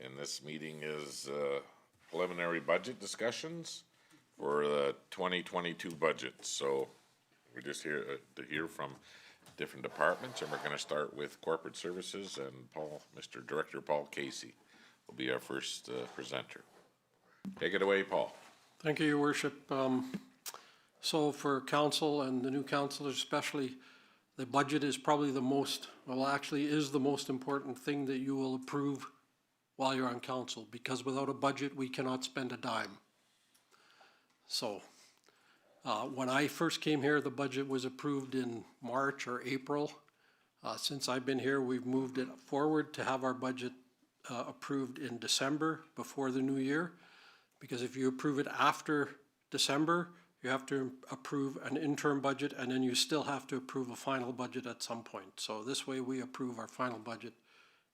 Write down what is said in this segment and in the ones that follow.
And this meeting is preliminary budget discussions for the 2022 budget. So we're just here to hear from different departments, and we're going to start with corporate services, and Mr. Director Paul Casey will be our first presenter. Take it away, Paul. Thank you, Your Worship. So for council and the new councillors especially, the budget is probably the most, well, actually is the most important thing that you will approve while you're on council, because without a budget, we cannot spend a dime. So when I first came here, the budget was approved in March or April. Since I've been here, we've moved it forward to have our budget approved in December before the new year, because if you approve it after December, you have to approve an interim budget, and then you still have to approve a final budget at some point. So this way we approve our final budget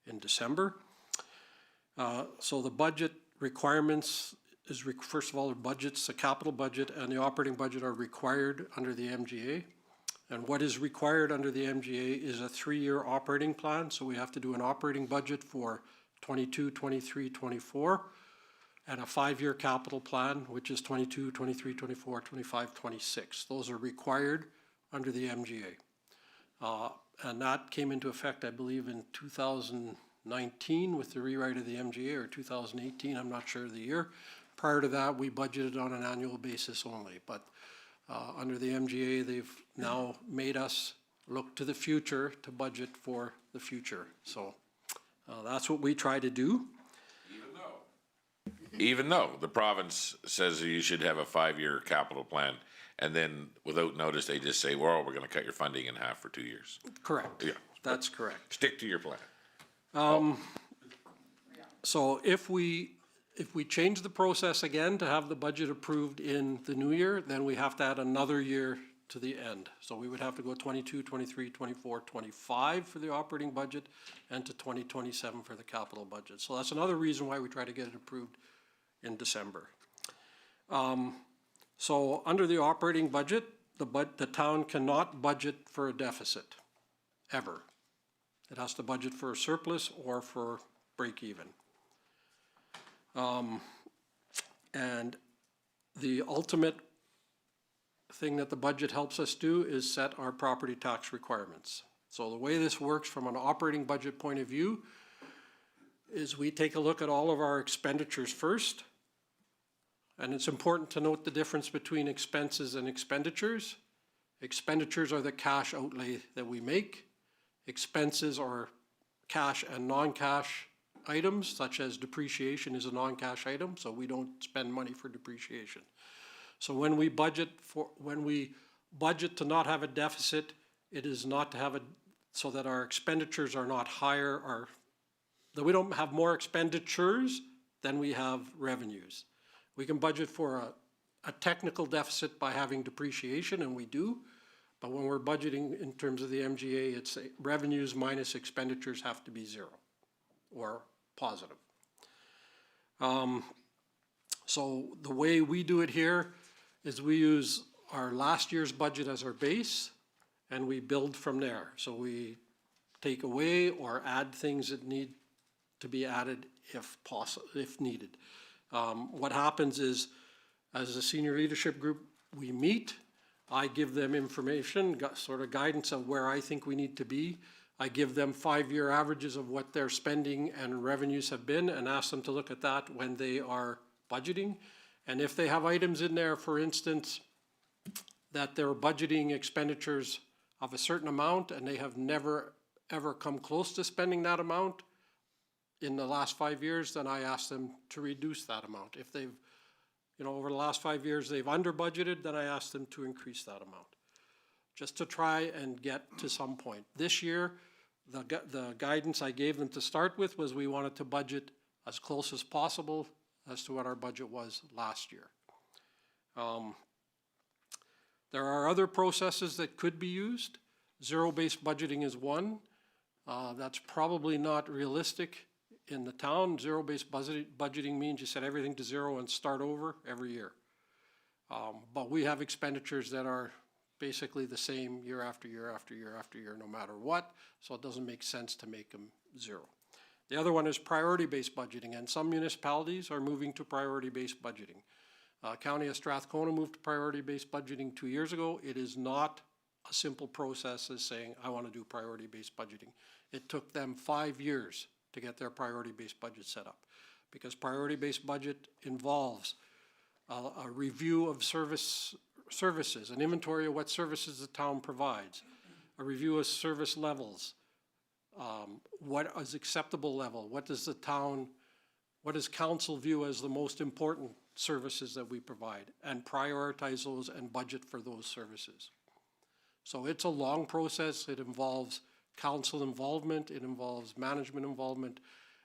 in December. So the budget requirements is, first of all, the budgets, the capital budget and the operating budget are required under the MGA. And what is required under the MGA is a 3-year operating plan. So we have to do an operating budget for 22, 23, 24, and a 5-year capital plan, which is 22, 23, 24, 25, 26. Those are required under the MGA. And that came into effect, I believe, in 2019 with the rewrite of the MGA, or 2018, I'm not sure of the year. Prior to that, we budgeted on an annual basis only. But under the MGA, they've now made us look to the future to budget for the future. So that's what we try to do. Even though the province says you should have a 5-year capital plan, and then without notice, they just say, well, we're going to cut your funding in half for 2 years. Correct. Yeah. That's correct. Stick to your plan. So if we change the process again to have the budget approved in the new year, then we have to add another year to the end. So we would have to go 22, 23, 24, 25 for the operating budget, and to 2027 for the capital budget. So that's another reason why we try to get it approved in December. So under the operating budget, the town cannot budget for a deficit, ever. It has to budget for a surplus or for break even. And the ultimate thing that the budget helps us do is set our property tax requirements. So the way this works from an operating budget point of view is we take a look at all of our expenditures first. And it's important to note the difference between expenses and expenditures. Expenditures are the cash outlay that we make. Expenses are cash and non-cash items, such as depreciation is a non-cash item, so we don't spend money for depreciation. So when we budget to not have a deficit, it is not to have so that our expenditures are not higher, or that we don't have more expenditures than we have revenues. We can budget for a technical deficit by having depreciation, and we do, but when we're budgeting in terms of the MGA, it's revenues minus expenditures have to be zero or positive. So the way we do it here is we use our last year's budget as our base, and we build from there. So we take away or add things that need to be added if possible, if needed. What happens is, as a senior leadership group, we meet. I give them information, sort of guidance of where I think we need to be. I give them 5-year averages of what their spending and revenues have been, and ask them to look at that when they are budgeting. And if they have items in there, for instance, that they're budgeting expenditures of a certain amount and they have never ever come close to spending that amount in the last 5 years, then I ask them to reduce that amount. If they've, over the last 5 years they've under budgeted, then I ask them to increase that amount, just to try and get to some point. This year, the guidance I gave them to start with was we wanted to budget as close as possible as to what our budget was last year. There are other processes that could be used. Zero-based budgeting is one. That's probably not realistic in the town. Zero-based budgeting means you set everything to zero and start over every year. But we have expenditures that are basically the same year after year after year after year, no matter what, so it doesn't make sense to make them zero. The other one is priority-based budgeting, and some municipalities are moving to priority-based budgeting. County of Strathcona moved to priority-based budgeting 2 years ago. It is not a simple process as saying, I want to do priority-based budgeting. It took them 5 years to get their priority-based budget set up, because priority-based budget involves a review of services, an inventory of what services the town provides, a review of service levels, what is acceptable level, what does council view as the most important services that we provide, and prioritize those and budget for those services. So it's a long process. It involves council involvement, it involves management involvement,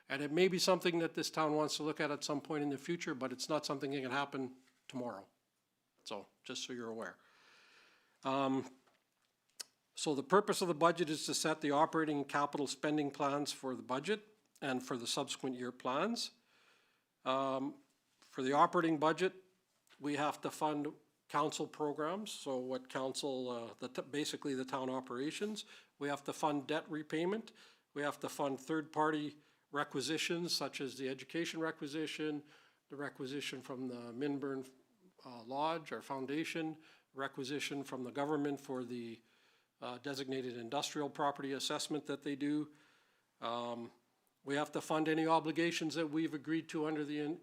and it may be something that this town wants to look at some point in the future, but it's not something that can happen tomorrow. So, just so you're aware. So the purpose of the budget is to set the operating and capital spending plans for the budget and for the subsequent year plans. For the operating budget, we have to fund council programs, so what council, basically the town operations. We have to fund debt repayment. We have to fund third-party requisitions, such as the education requisition, the requisition from the Minburn Lodge, our foundation, requisition from the government for the designated industrial property assessment that they do. We have to fund any obligations that we've agreed to under the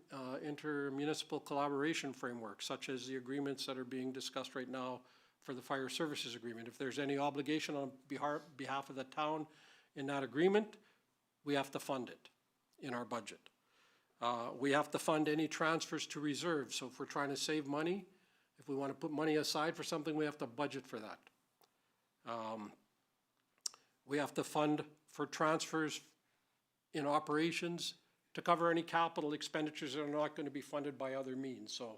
intermunicipal collaboration framework, such as the agreements that are being discussed right now for the fire services agreement. If there's any obligation on behalf of the town in that agreement, we have to fund it in our budget. We have to fund any transfers to reserves. So if we're trying to save money, if we want to put money aside for something, we have to budget for that. We have to fund for transfers in operations to cover any capital expenditures that are not going to be funded by other means. So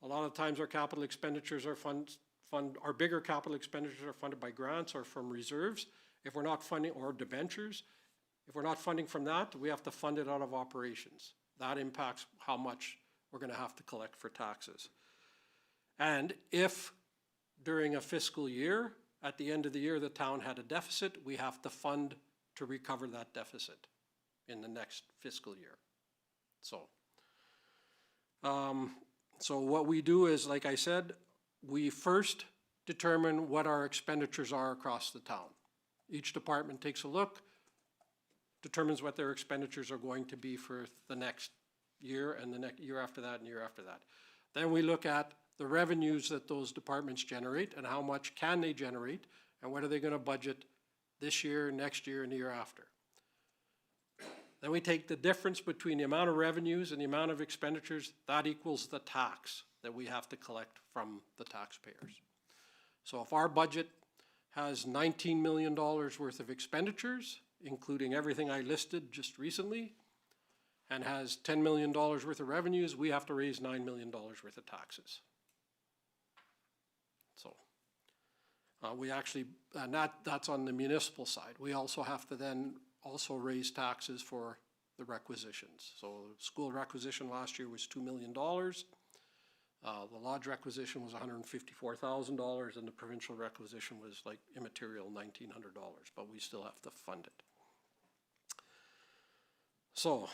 a lot of times our capital expenditures are our bigger capital expenditures are funded by grants or from reserves. If we're not funding, or debentures, if we're not funding from that, we have to fund it out of operations. That impacts how much we're going to have to collect for taxes. And if during a fiscal year, at the end of the year, the town had a deficit, we have to fund to recover that deficit in the next fiscal year. So what we do is, like I said, we first determine what our expenditures are across the town. Each department takes a look, determines what their expenditures are going to be for the next year and the next year after that and year after that. Then we look at the revenues that those departments generate and how much can they generate and what are they going to budget this year, next year, and the year after. Then we take the difference between the amount of revenues and the amount of expenditures, that equals the tax that we have to collect from the taxpayers. So if our budget has $19 million worth of expenditures, including everything I listed just recently, and has $10 million worth of revenues, we have to raise $9 million worth of taxes. So we actually, and that's on the municipal side. We also have to then also raise taxes for the requisitions. So the school requisition last year was $2 million. The lodge requisition was $154,000, and the provincial requisition was like immaterial, $1,900, but we still have to fund it. So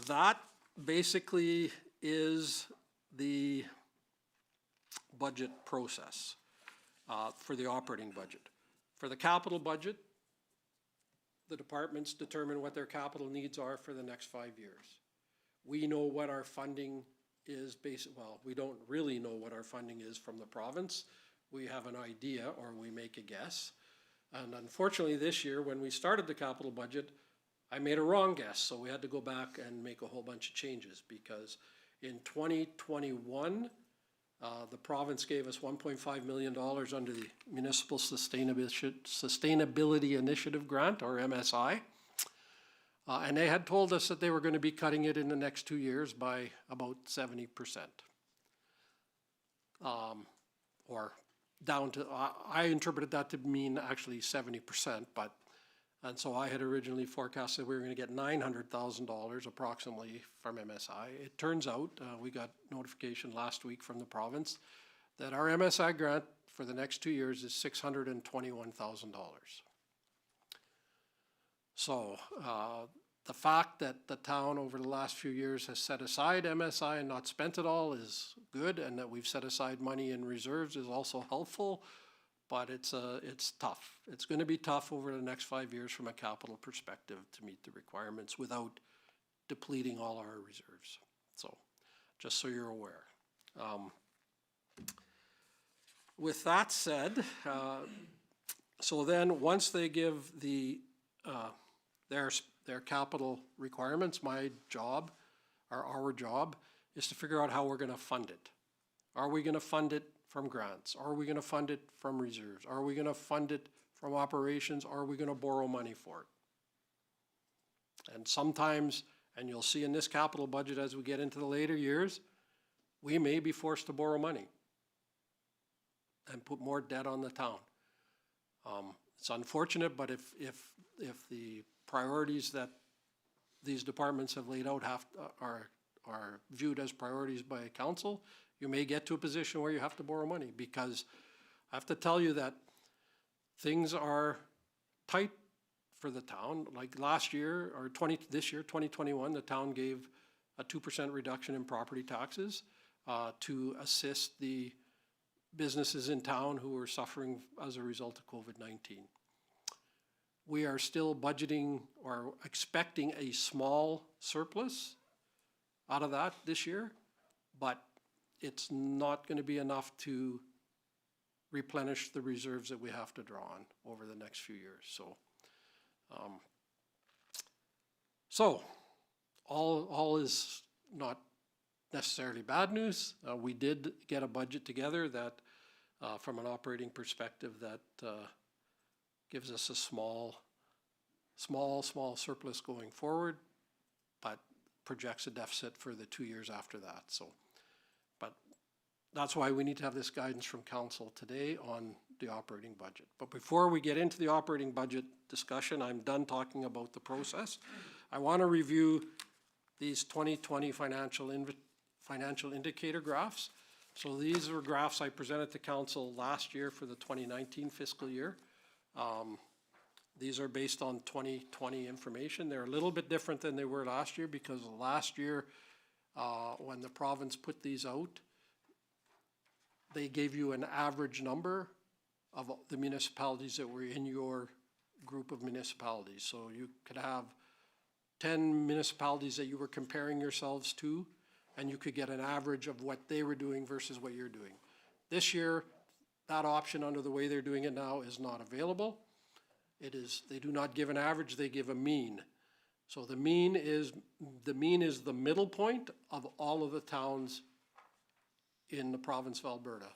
that basically is the budget process for the operating budget. For the capital budget, the departments determine what their capital needs are for the next 5 years. We know what our funding is well, we don't really know what our funding is from the province. We have an idea, or we make a guess. And unfortunately this year, when we started the capital budget, I made a wrong guess, so we had to go back and make a whole bunch of changes, because in 2021, the province gave us $1.5 million under the Municipal Sustainability Initiative Grant, or MSI. And they had told us that they were going to be cutting it in the next 2 years by about 70%. Or down to, I interpreted that to mean actually 70%, and so I had originally forecasted we were going to get $900,000 approximately from MSI. It turns out, we got notification last week from the province that our MSI grant for the next 2 years is $621,000. So the fact that the town over the last few years has set aside MSI and not spent it all is good, and that we've set aside money in reserves is also helpful, but it's tough. It's gonna be tough over the next 5 years from a capital perspective to meet the requirements without depleting all our reserves. So, just so you're aware. With that said, so then, once they give the, their capital requirements, my job, or our job, is to figure out how we're gonna fund it. Are we gonna fund it from grants? Are we gonna fund it from reserves? Are we gonna fund it from operations? Are we gonna borrow money for it? And sometimes, and you'll see in this capital budget as we get into the later years, we may be forced to borrow money and put more debt on the town. It's unfortunate, but if the priorities that these departments have laid out are viewed as priorities by council, you may get to a position where you have to borrow money, because I have to tell you that things are tight for the town. Like last year, or this year, 2021, the town gave a 2% reduction in property taxes to assist the businesses in town who were suffering as a result of COVID-19. We are still budgeting or expecting a small surplus out of that this year, but it's not going to be enough to replenish the reserves that we have to draw on over the next few years. So, all is not necessarily bad news. We did get a budget together that, from an operating perspective, that gives us a small surplus going forward, but projects a deficit for the 2 years after that. So, but that's why we need to have this guidance from council today on the operating budget. But before we get into the operating budget discussion, I'm done talking about the process. I want to review these 2020 financial indicator graphs. So these are graphs I presented to council last year for the 2019 fiscal year. These are based on 2020 information. They're a little bit different than they were last year, because last year, when the province put these out, they gave you an average number of the municipalities that were in your group of municipalities. So you could have 10 municipalities that you were comparing yourselves to, and you could get an average of what they were doing versus what you're doing. This year, that option under the way they're doing it now is not available. They do not give an average, they give a mean. So the mean is the middle point of all of the towns in the province of Alberta,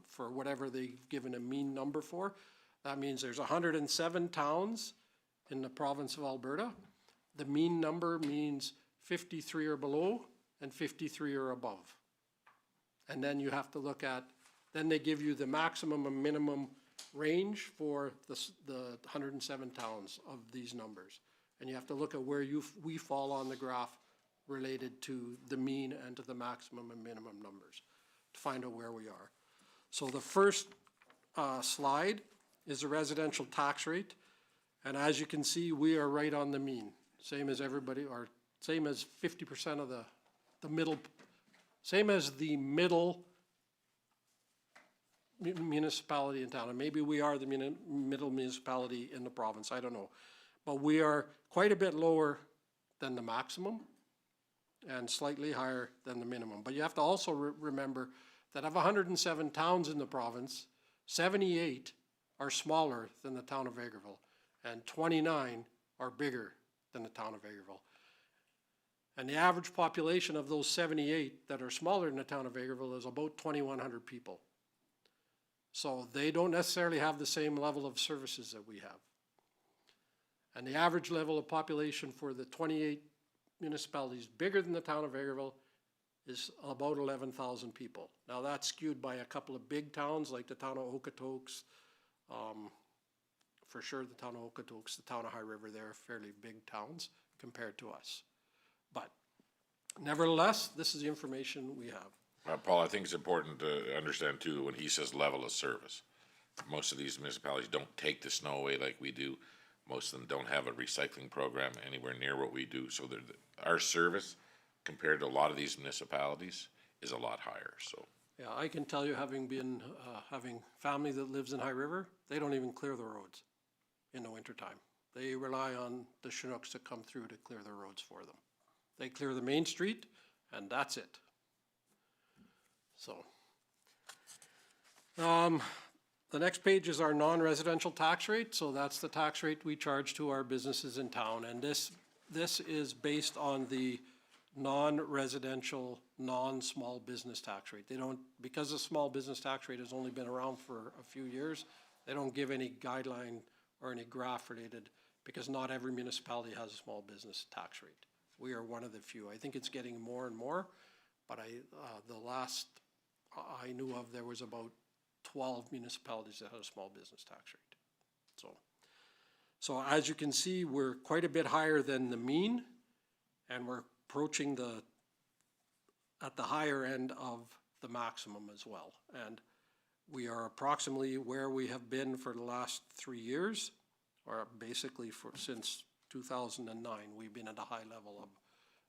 for whatever they've given a mean number for. That means there's 107 towns in the province of Alberta. The mean number means 53 or below and 53 or above. And then you have to look at, then they give you the maximum and minimum range for the 107 towns of these numbers. And you have to look at where we fall on the graph related to the mean and to the maximum and minimum numbers to find out where we are. So the first slide is the residential tax rate. And as you can see, we are right on the mean. Same as everybody, or same as 50% of the middle, same as the middle municipality in town. And maybe we are the middle municipality in the province, I don't know. But we are quite a bit lower than the maximum and slightly higher than the minimum. But you have to also remember that of 107 towns in the province, 78 are smaller than the town of Vegreville, and 29 are bigger than the town of Vegreville. And the average population of those 78 that are smaller than the town of Vegreville is about 2,100 people. So they don't necessarily have the same level of services that we have. And the average level of population for the 28 municipalities bigger than the town of Vegreville is about 11,000 people. Now that's skewed by a couple of big towns like the town of Okotoks, for sure the town of Okotoks, the town of High River, they're fairly big towns compared to us. But nevertheless, this is the information we have. Paul, I think it's important to understand too, when he says level of service, most of these municipalities don't take the snow away like we do. most of them don't have a recycling program anywhere near what we do, so our service compared to a lot of these municipalities is a lot higher, so. Yeah, I can tell you, having been, having family that lives in High River, they don't even clear the roads in the wintertime. They rely on the Chinooks to come through to clear the roads for them. They clear the main street, and that's it. So. The next page is our non-residential tax rate, so that's the tax rate we charge to our businesses in town, and this is based on the non-residential, non-small business tax rate. They don't, because the small business tax rate has only been around for a few years, they don't give any guideline or any graph related, because not every municipality has a small business tax rate. We are one of the few. I think it's getting more and more, but the last I knew of, there was about 12 municipalities that had a small business tax rate. So as you can see, we're quite a bit higher than the mean, and we're approaching at the higher end of the maximum as well. And we are approximately where we have been for the last 3 years, or basically since 2009, we've been at a high level of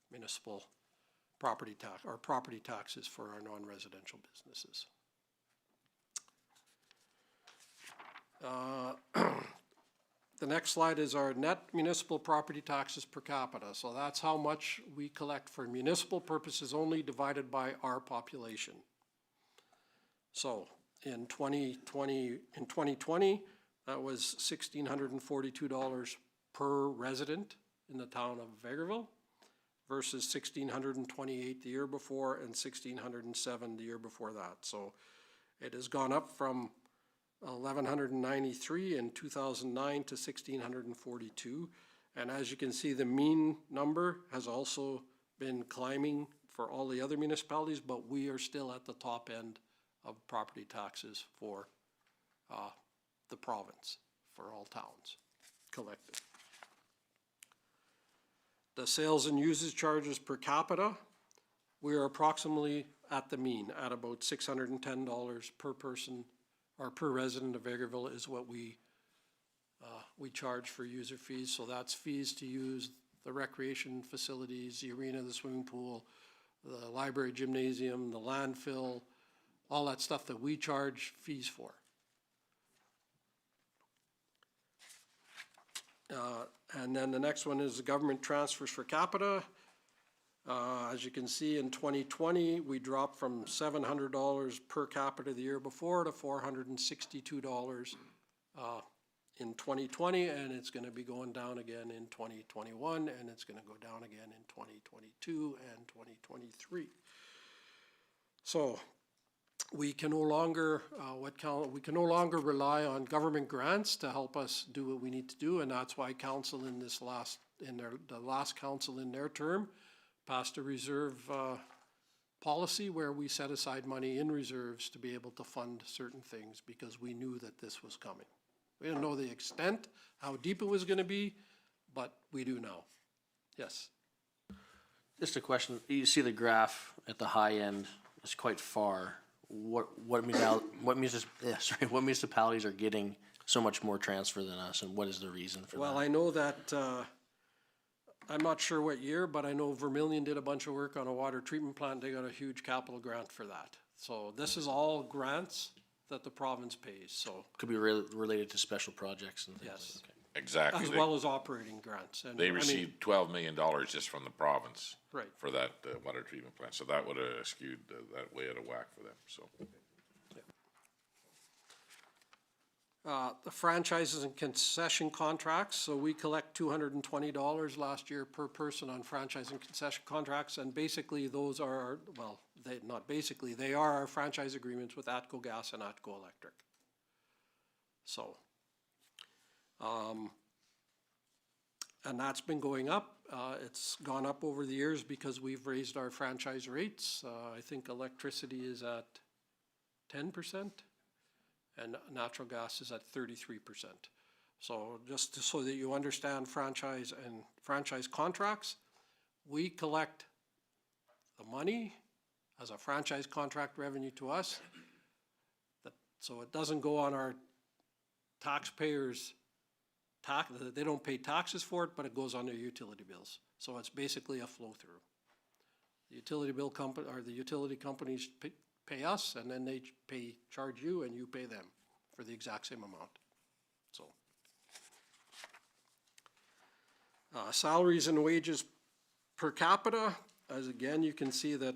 municipal property tax, or property taxes for our non-residential businesses. The next slide is our net municipal property taxes per capita. So that's how much we collect for municipal purposes only, divided by our population. So in 2020, that was $1,642 per resident in the town of Vegreville, versus $1,628 the year before and $1,607 the year before that. So it has gone up from $1,193 in 2009 to $1,642. And as you can see, the mean number has also been climbing for all the other municipalities, but we are still at the top end of property taxes for the province, for all towns collected. The sales and usage charges per capita, we are approximately at the mean, at about $610 per person, or per resident of Vegreville is what we charge for user fees. So that's fees to use the recreation facilities, the arena, the swimming pool, the library, gymnasium, the landfill, all that stuff that we charge fees for. And then the next one is the government transfers for capita. As you can see, in 2020, we dropped from $700 per capita the year before to $462 in 2020, and it's going to be going down again in 2021, and it's going to go down again in 2022 and 2023. So we can no longer rely on government grants to help us do what we need to do, and that's why council in the last council in their term passed a reserve policy where we set aside money in reserves to be able to fund certain things, because we knew that this was coming. We didn't know the extent, how deep it was going to be, but we do now. Yes. Just a question. You see the graph at the high end is quite far. What municipalities are getting so much more transfer than us, and what is the reason for that? Well, I know that, I'm not sure what year, but I know Vermilion did a bunch of work on a water treatment plant. They got a huge capital grant for that. So this is all grants that the province pays, so. Could be related to special projects and things. Yes. Like that. Exactly. As well as operating grants. And They received $12 million just from the province. Right. For that water treatment plant, so that would have skewed that way out of whack for them, so. The franchises and concession contracts, so we collect $220 last year per person on franchise and concession contracts, and basically those are, well, they are our franchise agreements with ATCO Gas and ATCO Electric. So, and that's been going up. It's gone up over the years because we've raised our franchise rates. I think electricity is at 10%. And natural gas is at 33%. So just so that you understand franchise and franchise contracts, we collect the money as a franchise contract revenue to us. So it doesn't go on our taxpayers' they don't pay taxes for it, but it goes on their utility bills. So it's basically a flow-through. The utility bill company, or the utility companies pay us, and then they charge you, and you pay them for the exact same amount, so. Salaries and wages per capita, as again, you can see that,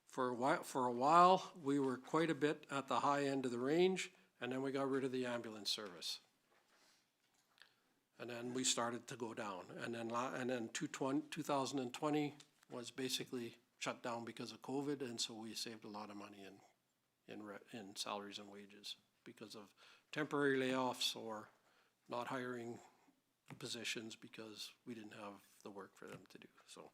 for a while, we were quite a bit at the high end of the range, and then we got rid of the ambulance service. And then we started to go down, and then 2020 was basically shut down because of COVID, and so we saved a lot of money in salaries and wages because of temporary layoffs or not hiring positions because we didn't have the work for them to do, so.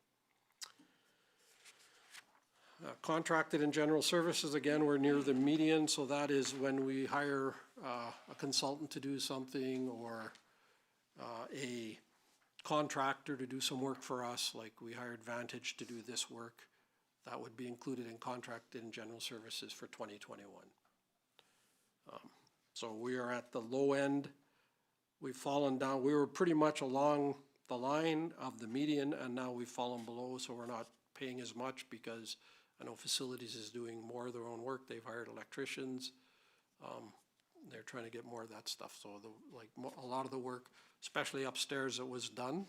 Contracted and general services, again, we're near the median, so that is when we hire a consultant to do something or a contractor to do some work for us, like we hired Vantage to do this work. That would be included in contracted and general services for 2021. So we are at the low end. We've fallen down. We were pretty much along the line of the median, and now we've fallen below, so we're not paying as much because I know facilities is doing more of their own work. They've hired electricians. They're trying to get more of that stuff. So a lot of the work, especially upstairs, that was done,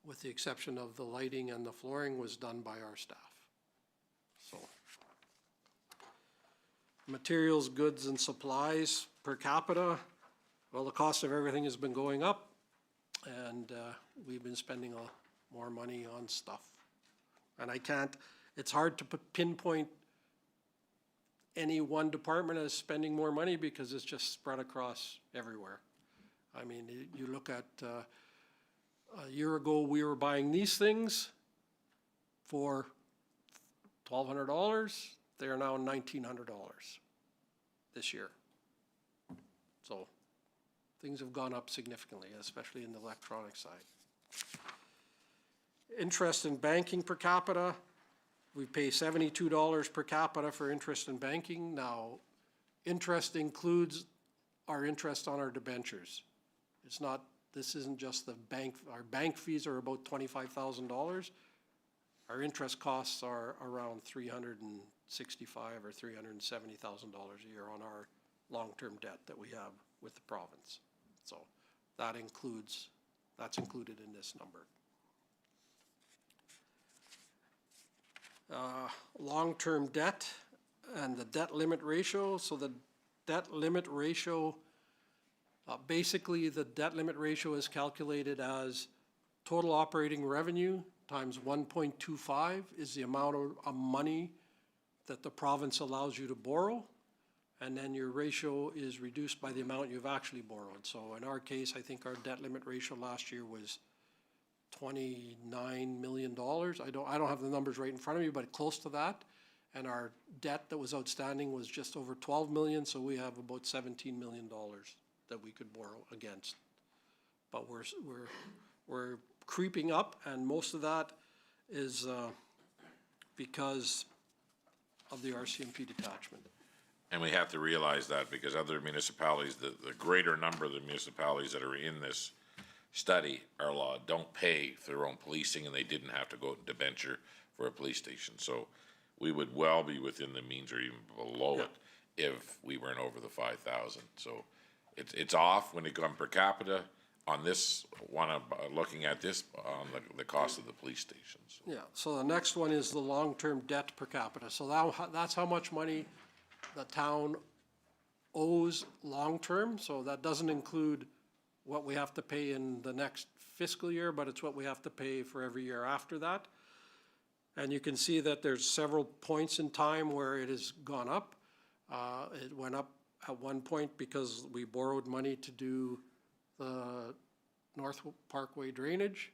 with the exception of the lighting and the flooring, was done by our staff. So, materials, goods, and supplies per capita. Well, the cost of everything has been going up, and we've been spending more money on stuff. And it's hard to pinpoint any one department as spending more money because it's just spread across everywhere. I mean, you look at, a year ago, we were buying these things for $1,200. They are now $1,900 this year. So things have gone up significantly, especially in the electronic side. Interest in banking per capita, we pay $72 per capita for interest in banking. Now, interest includes our interest on our debentures. It's not, this isn't just the bank, our bank fees are about $25,000. Our interest costs are around $365,000 or $370,000 a year on our long-term debt that we have with the province. So that's included in this number. Long-term debt and the debt limit ratio. So the debt limit ratio, basically the debt limit ratio is calculated as total operating revenue times 1.25 is the amount of money that the province allows you to borrow, and then your ratio is reduced by the amount you've actually borrowed. So in our case, I think our debt limit ratio last year was $29 million. I don't have the numbers right in front of me, but close to that. And our debt that was outstanding was just over 12 million, so we have about $17 million that we could borrow against. But we're creeping up, and most of that is because of the RCMP detachment. And we have to realize that because other municipalities, the greater number of the municipalities that are in this study are law don't pay for their own policing, and they didn't have to go to debenture for a police station. So we would well be within the means or even below it if we weren't over the 5,000. So it's off when it comes per capita on this one, looking at this on the cost of the police stations. Yeah, so the next one is the long-term debt per capita. So that's how much money the town owes long-term. So that doesn't include what we have to pay in the next fiscal year, but it's what we have to pay for every year after that. And you can see that there's several points in time where it has gone up. It went up at one point because we borrowed money to do the North Parkway drainage.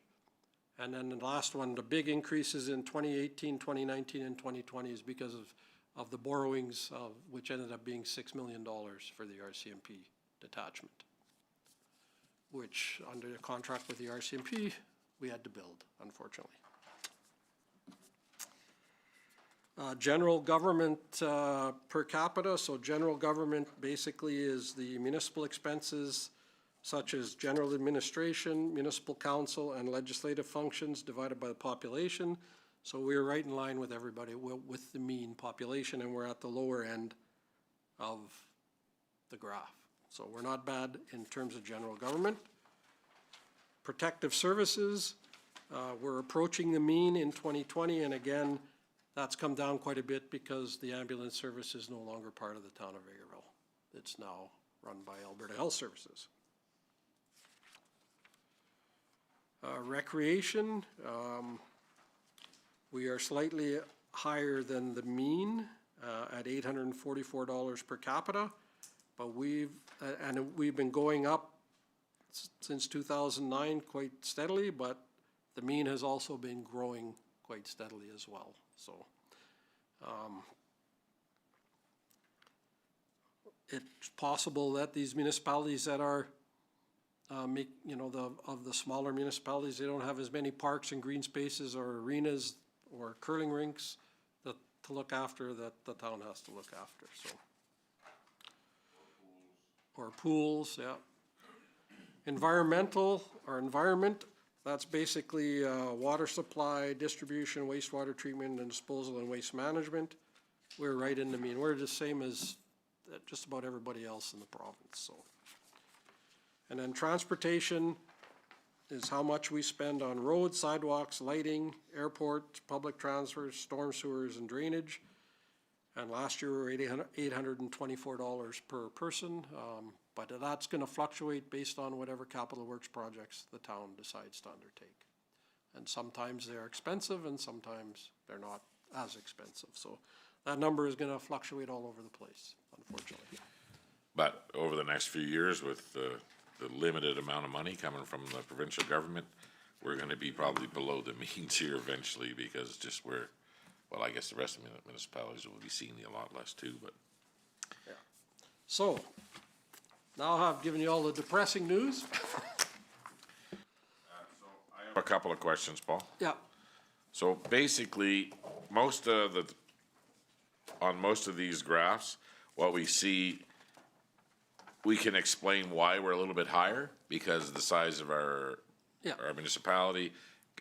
And then the last one, the big increases in 2018, 2019, and 2020 is because of the borrowings, which ended up being $6 million for the RCMP detachment, which under the contract with the RCMP, we had to build, unfortunately. General government per capita. So general government basically is the municipal expenses such as general administration, municipal council, and legislative functions divided by the population. So we're right in line with everybody, with the mean population, and we're at the lower end of the graph. So we're not bad in terms of general government. Protective services, we're approaching the mean in 2020, and again, that's come down quite a bit because the ambulance service is no longer part of the town of Vegreville. It's now run by Alberta Health Services. Recreation, we are slightly higher than the mean at $844 per capita, but we've been going up since 2009 quite steadily, but the mean has also been growing quite steadily as well. So it's possible that these municipalities that are of the smaller municipalities, they don't have as many parks and green spaces or arenas or curling rinks to look after that the town has to look after, so. Or pools, yeah. Environmental, or environment, that's basically water supply, distribution, wastewater treatment, and disposal and waste management. We're right in the mean. We're the same as just about everybody else in the province, so. And then transportation is how much we spend on roads, sidewalks, lighting, airport, public transfers, storm sewers, and drainage. And last year we were $824 per person, but that's going to fluctuate based on whatever capital works projects the town decides to undertake. And sometimes they're expensive and sometimes they're not as expensive. So that number is going to fluctuate all over the place, unfortunately. But over the next few years, with the limited amount of money coming from the provincial government, we're gonna be probably below the means here eventually, because just well, I guess the rest of the municipalities will be seeing a lot less too, but. Yeah. So, now I've given you all the depressing news. I have a couple of questions, Paul. Yeah. So basically, on most of these graphs, what we see, we can explain why we're a little bit higher because of the size of our municipality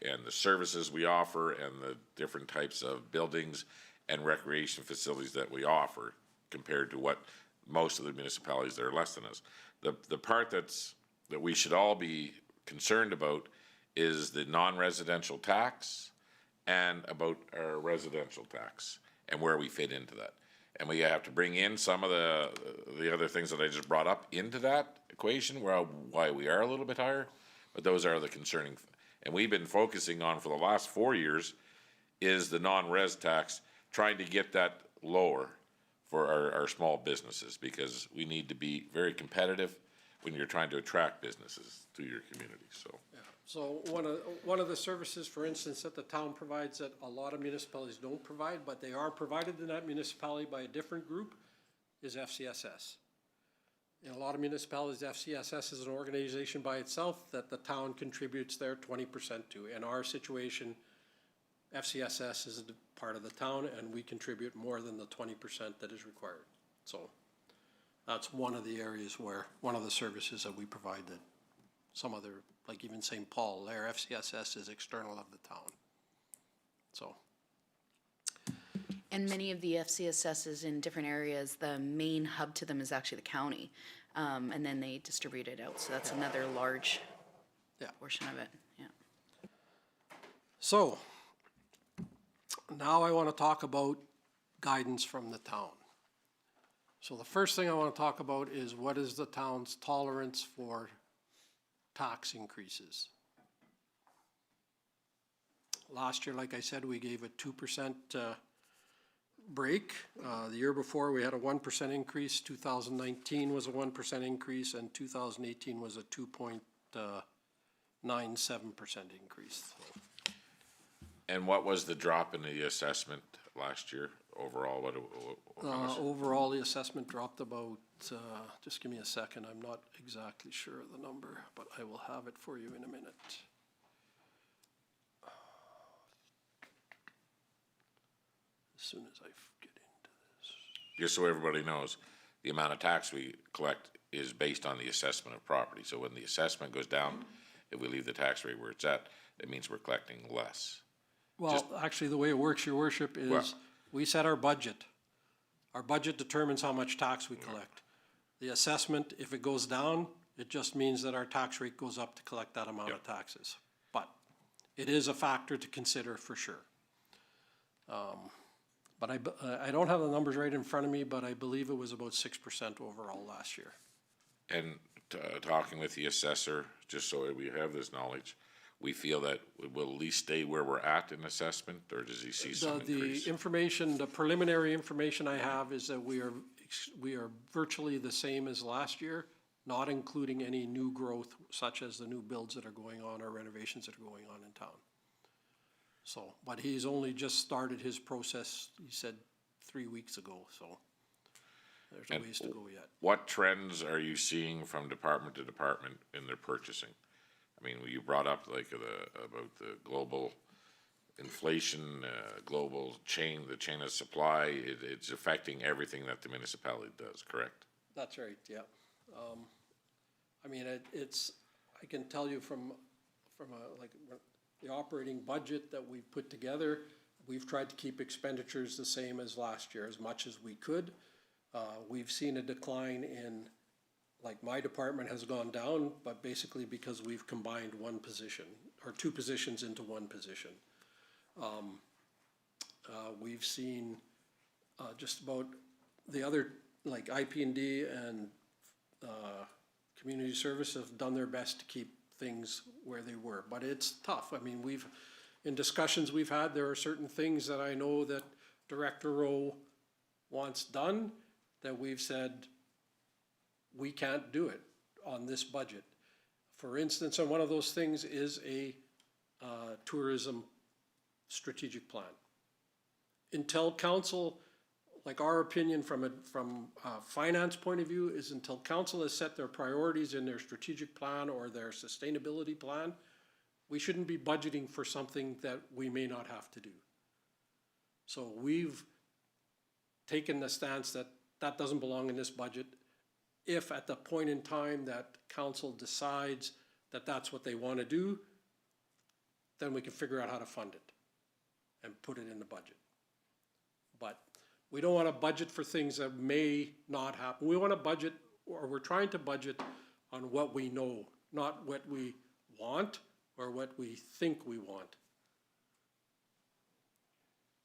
and the services we offer and the different types of buildings and recreation facilities that we offer compared to what most of the municipalities that are less than us. The part that we should all be concerned about is the non-residential tax and about our residential tax and where we fit into that. And we have to bring in some of the other things that I just brought up into that equation, why we are a little bit higher, but those are the concerning. And we've been focusing on for the last 4 years is the non-res tax, trying to get that lower for our small businesses, because we need to be very competitive when you're trying to attract businesses to your community, so. Yeah. So one of the services, for instance, that the town provides that a lot of municipalities don't provide, but they are provided in that municipality by a different group, is FCSS. In a lot of municipalities, FCSS is an organization by itself that the town contributes their 20% to. In our situation, FCSS is a part of the town and we contribute more than the 20% that is required. So that's one of the areas where, one of the services that we provide that some other, like even St. Paul, their FCSS is external of the town. So. And many of the FCSSs in different areas, the main hub to them is actually the county. And then they distribute it out. So that's another large portion of it, yeah. So, now I want to talk about guidance from the town. So the first thing I want to talk about is what is the town's tolerance for tax increases. Last year, like I said, we gave a 2% break. The year before, we had a 1% increase. 2019 was a 1% increase, and 2018 was a 2.97% increase. And what was the drop in the assessment last year overall? Overall, the assessment dropped about, just give me a second, I'm not exactly sure of the number, but I will have it for you in a minute. As soon as I get into this. Just so everybody knows, the amount of tax we collect is based on the assessment of property. So when the assessment goes down, if we leave the tax rate where it's at, it means we're collecting less. Well, actually, the way it works, your worship, Well- is we set our budget. Our budget determines how much tax we collect. The assessment, if it goes down, it just means that our tax rate goes up to collect that amount of taxes. But it is a factor to consider for sure. But I don't have the numbers right in front of me, but I believe it was about 6% overall last year. And talking with the assessor, just so we have this knowledge, we feel that we will at least stay where we're at in assessment, or does he see some increase? The information, the preliminary information I have is that we are virtually the same as last year, not including any new growth such as the new builds that are going on or renovations that are going on in town. So, but he's only just started his process, he said 3 weeks ago, so there's a ways to go yet. What trends are you seeing from department to department in their purchasing? I mean, you brought up like about the global inflation, global chain, the chain of supply, it's affecting everything that the municipality does, correct? That's right, yeah. I mean, I can tell you from the operating budget that we've put together, we've tried to keep expenditures the same as last year as much as we could. We've seen a decline in, like my department has gone down, but basically because we've combined one position, or two positions into one position. We've seen just about the other, like IP&D and community service have done their best to keep things where they were, but it's tough. I mean, in discussions we've had, there are certain things that I know that Director Rowe wants done that we've said, we can't do it on this budget. For instance, and one of those things is a tourism strategic plan. Until council, like our opinion from a finance point of view is until council has set their priorities in their strategic plan or their sustainability plan, we shouldn't be budgeting for something that we may not have to do. So we've taken the stance that that doesn't belong in this budget. If at the point in time that council decides that that's what they want to do, then we can figure out how to fund it and put it in the budget. But we don't want to budget for things that may not happen. We want to budget, or we're trying to budget on what we know, not what we want or what we think we want.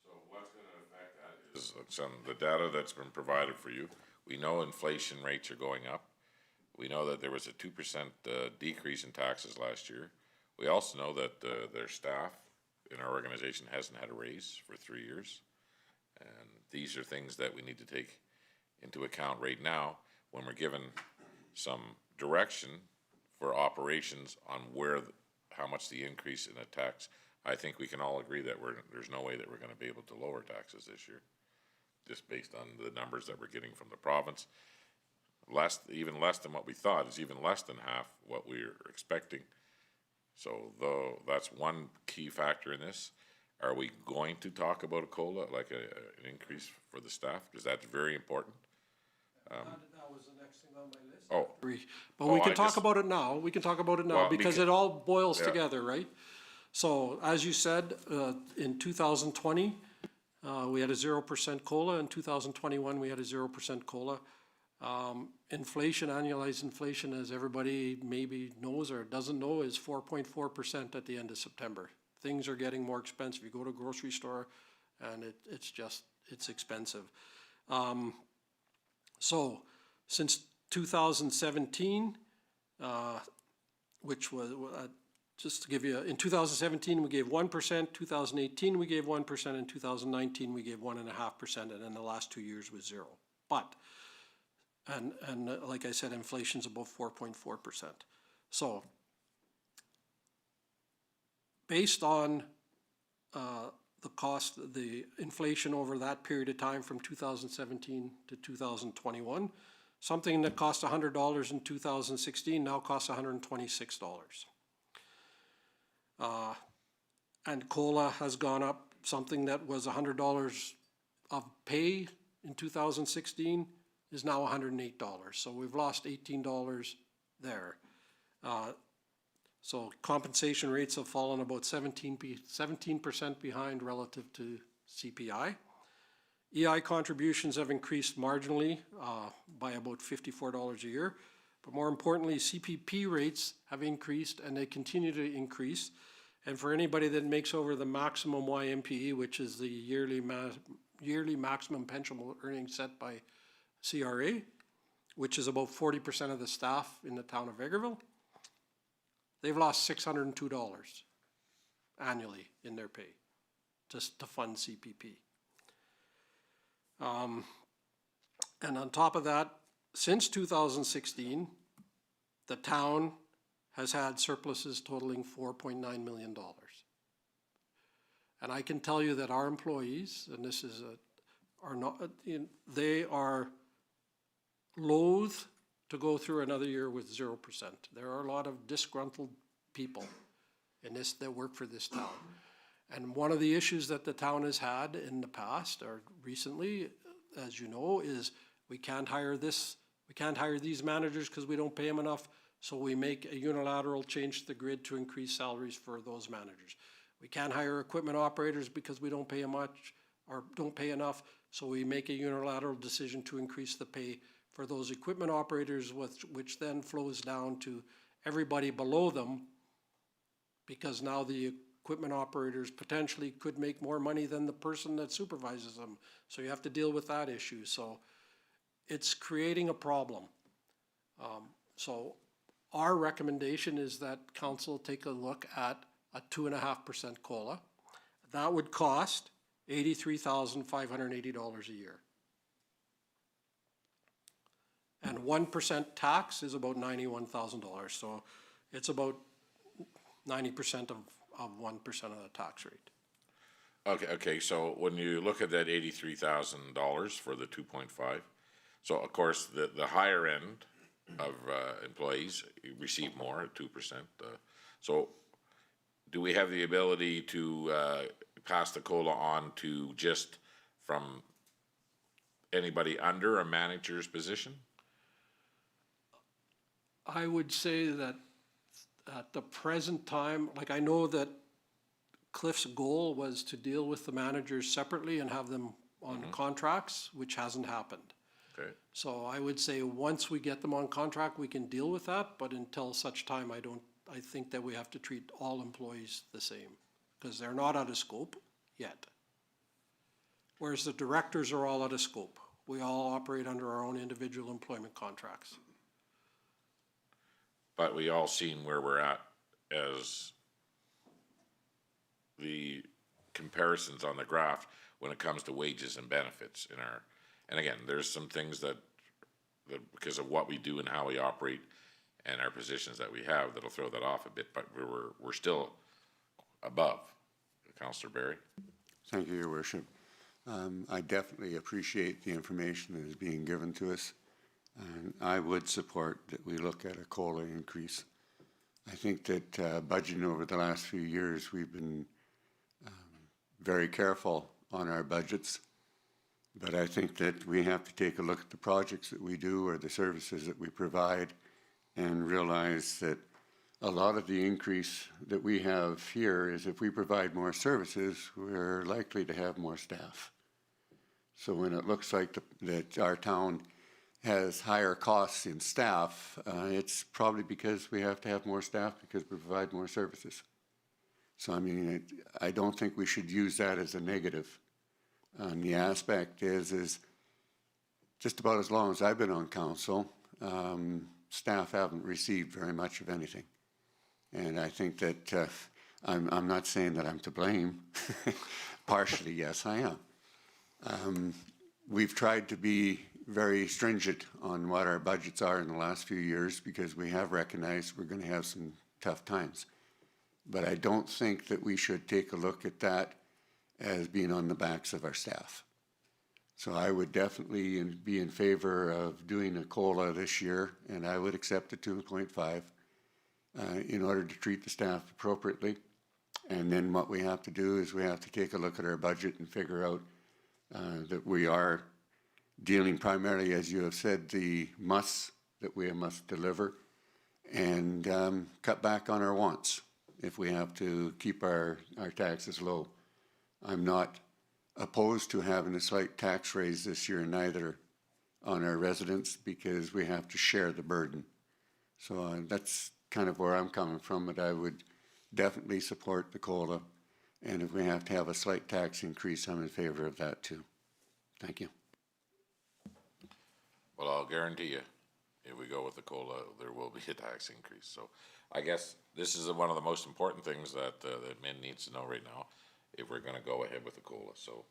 So what's gonna affect that is some, the data that's been provided for you. We know inflation rates are going up. We know that there was a 2% decrease in taxes last year. We also know that their staff in our organization hasn't had a raise for 3 years. And these are things that we need to take into account right now when we're given some direction for operations on how much the increase in a tax. I think we can all agree that there's no way that we're gonna be able to lower taxes this year, just based on the numbers that we're getting from the province. Even less than what we thought, is even less than half what we're expecting. So though, that's one key factor in this. Are we going to talk about a COLA, like an increase for the staff? Because that's very important. That was the next thing on my list. Oh. But we I can talk just- about it now. We can talk about it now Well, because because- it all boils Yeah. together, right? So as you said, in 2020, we had a 0% COLA. In 2021, we had a 0% COLA. Inflation, annualized inflation, as everybody maybe knows or doesn't know, is 4.4% at the end of September. Things are getting more expensive. You go to a grocery store and it's expensive. So since 2017, which was, just to give you, in 2017, we gave 1%, 2018, we gave 1%, in 2019, we gave 1.5%, and then the last 2 years was 0. But, and like I said, inflation's above 4.4%. So, based on the cost, the inflation over that period of time from 2017 to 2021, something that cost $100 in 2016 now costs $126. And COLA has gone up. Something that was $100 of pay in 2016 is now $108. So we've lost $18 there. So compensation rates have fallen about 17% behind relative to CPI. EI contributions have increased marginally by about $54 a year. But more importantly, CPP rates have increased and they continue to increase. And for anybody that makes over the maximum YMPE, which is the yearly maximum pensionable earnings set by CRA, which is about 40% of the staff in the town of Vegreville, they've lost $602 annually in their pay just to fund CPP. And on top of that, since 2016, the town has had surpluses totaling $4.9 million. And I can tell you that our employees, and this is are not, they are loath to go through another year with 0%. There are a lot of disgruntled people in this that work for this town. And one of the issues that the town has had in the past or recently, as you know, is we can't hire these managers because we don't pay them enough, so we make a unilateral change to the grid to increase salaries for those managers. We can't hire equipment operators because we don't pay much or don't pay enough, so we make a unilateral decision to increase the pay for those equipment operators, which then flows down to everybody below them, because now the equipment operators potentially could make more money than the person that supervises them. So you have to deal with that issue. So it's creating a problem. So our recommendation is that council take a look at a 2.5% COLA. That would cost $83,580 a year. And 1% tax is about $91,000. So it's about 90% of 1% of the tax rate. Okay, so when you look at that $83,000 for the 2.5, so of course, the higher end of employees receive more at 2%. So do we have the ability to pass the COLA on to just from anybody under a manager's position? I would say that at the present time, like I know that Cliff's goal was to deal with the managers separately and have them on contracts, which hasn't happened. Okay. So I would say once we get them on contract, we can deal with that, but until such time, I think that we have to treat all employees the same, because they're not out of scope yet. Whereas the directors are all out of scope. We all operate under our own individual employment contracts. But we all seen where we're at as the comparisons on the graph when it comes to wages and benefits in our, and again, there's some things that because of what we do and how we operate and our positions that we have, that'll throw that off a bit, but we're still above. Councillor Barry? Thank you, Your Worship. I definitely appreciate the information that is being given to us, and I would support that we look at a COLA increase. I think that budgeting over the last few years, we've been very careful on our budgets, but I think that we have to take a look at the projects that we do or the services that we provide and realize that a lot of the increase that we have here is if we provide more services, we're likely to have more staff. So when it looks like that our town has higher costs in staff, it's probably because we have to have more staff because we provide more services. So I mean, I don't think we should use that as a negative. The aspect is just about as long as I've been on council, staff haven't received very much of anything. And I think that I'm not saying that I'm to blame. Partially, yes, I am. We've tried to be very stringent on what our budgets are in the last few years because we have recognized we're going to have some tough times. But I don't think that we should take a look at that as being on the backs of our staff. So I would definitely be in favor of doing a COLA this year, and I would accept the 2.5 in order to treat the staff appropriately. And then what we have to do is we have to take a look at our budget and figure out that we are dealing primarily, as you have said, the musts that we must deliver, and cut back on our wants if we have to keep our taxes low. I'm not opposed to having a slight tax raise this year neither on our residents, because we have to share the burden. So that's kind of where I'm coming from, but I would definitely support the COLA. And if we have to have a slight tax increase, I'm in favor of that too. Thank you. Well, I'll guarantee you, if we go with the COLA, there will be a tax increase. So I guess this is one of the most important things that Min needs to know right now, if we're gonna go ahead with the COLA. So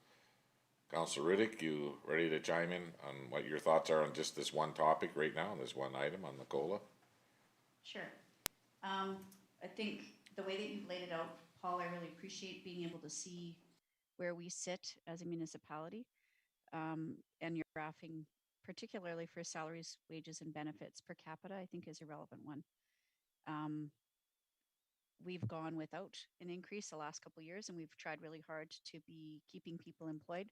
Councilor Riddick, you ready to chime in on what your thoughts are on just this one topic right now, this one item on the COLA? Sure. I think the way that you've laid it out, Paul, I really appreciate being able to see where we sit as a municipality. And your graphing, particularly for salaries, wages, and benefits per capita, I think is a relevant one. We've gone without an increase the last couple of years, and we've tried really hard to be keeping people employed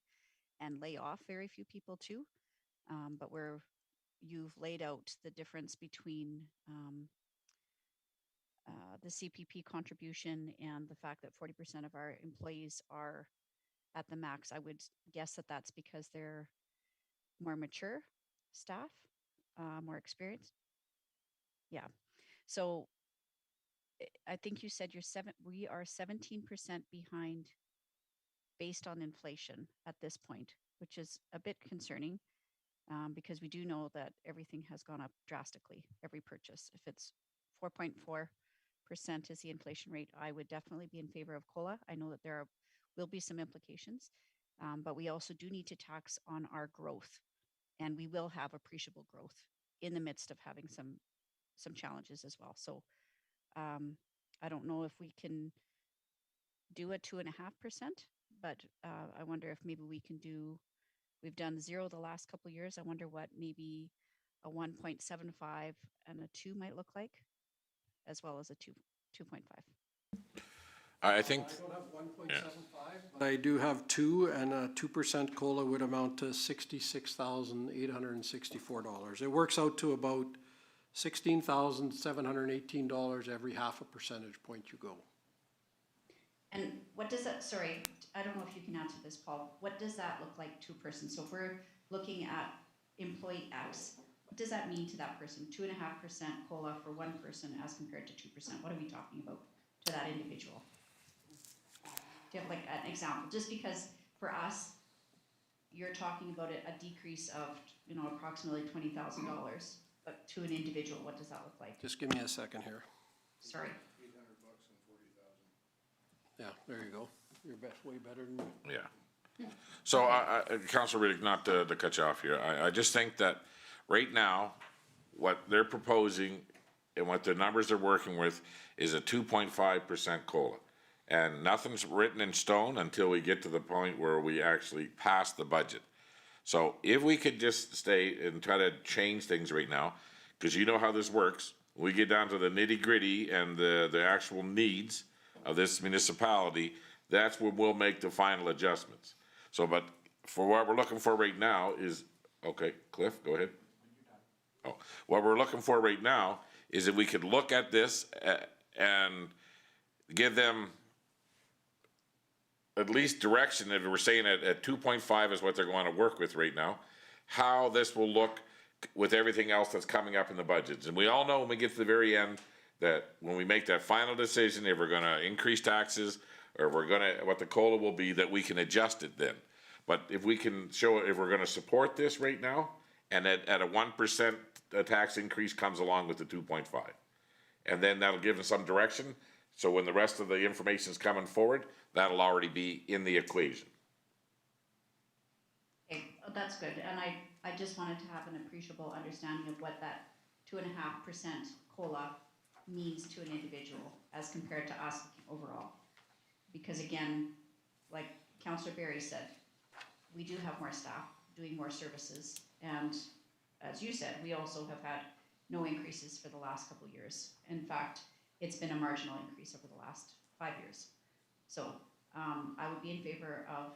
and lay off very few people too. But you've laid out the difference between the CPP contribution and the fact that 40% of our employees are at the max. I would guess that that's because they're more mature staff, more experienced. Yeah. So I think you said we are 17% behind based on inflation at this point, which is a bit concerning because we do know that everything has gone up drastically, every purchase. If it's 4.4% is the inflation rate, I would definitely be in favor of COLA. I know that there will be some implications, but we also do need to tax on our growth, and we will have appreciable growth in the midst of having some challenges as well. So I don't know if we can do a 2.5%, but I wonder if maybe we can do. We've done 0 the last couple of years. I wonder what maybe a 1.75 and a 2 might look like, as well as a 2.5. I think, I don't have 1.75, but I do have 2, and a 2% COLA would amount to $66,864. It works out to about $16,718 every half a percentage point you go. And what does that, sorry, I don't know if you can answer this, Paul. What does that look like to a person? So if we're looking at employee X, what does that mean to that person? 2.5% COLA for one person as compared to 2%. What are we talking about to that individual? Do you have like an example? Just because for us, you're talking about a decrease of, approximately $20,000, but to an individual, what does that look like? Just give me a second here. Sorry. Yeah, there you go. You're way better than me. yeah. So Councilor Riddick, not to cut you off here, I just think that right now, what they're proposing and what the numbers they're working with is a 2.5% COLA. And nothing's written in stone until we get to the point where we actually pass the budget. So if we could just stay and try to change things right now, because you know how this works, we get down to the nitty gritty and the actual needs of this municipality, that's when we'll make the final adjustments. So, but for what we're looking for right now is, okay, Cliff, go ahead. Oh, what we're looking for right now is that we could look at this and give them at least direction. If we're saying at 2.5 is what they're going to work with right now, how this will look with everything else that's coming up in the budgets. And we all know when we get to the very end that when we make that final decision, if we're going to increase taxes or if we're going to, what the COLA will be, that we can adjust it then. But if we can show, if we're going to support this right now, and at a 1% tax increase comes along with the 2.5, and then that'll give us some direction. So when the rest of the information is coming forward, that'll already be in the equation. Okay, that's good. And I just wanted to have an appreciable understanding of what that 2.5% COLA means to an individual as compared to us overall. Because again, like Councillor Barry said, we do have more staff doing more services. And as you said, we also have had no increases for the last couple of years. In fact, it's been a marginal increase over the last 5 years. So I would be in favor of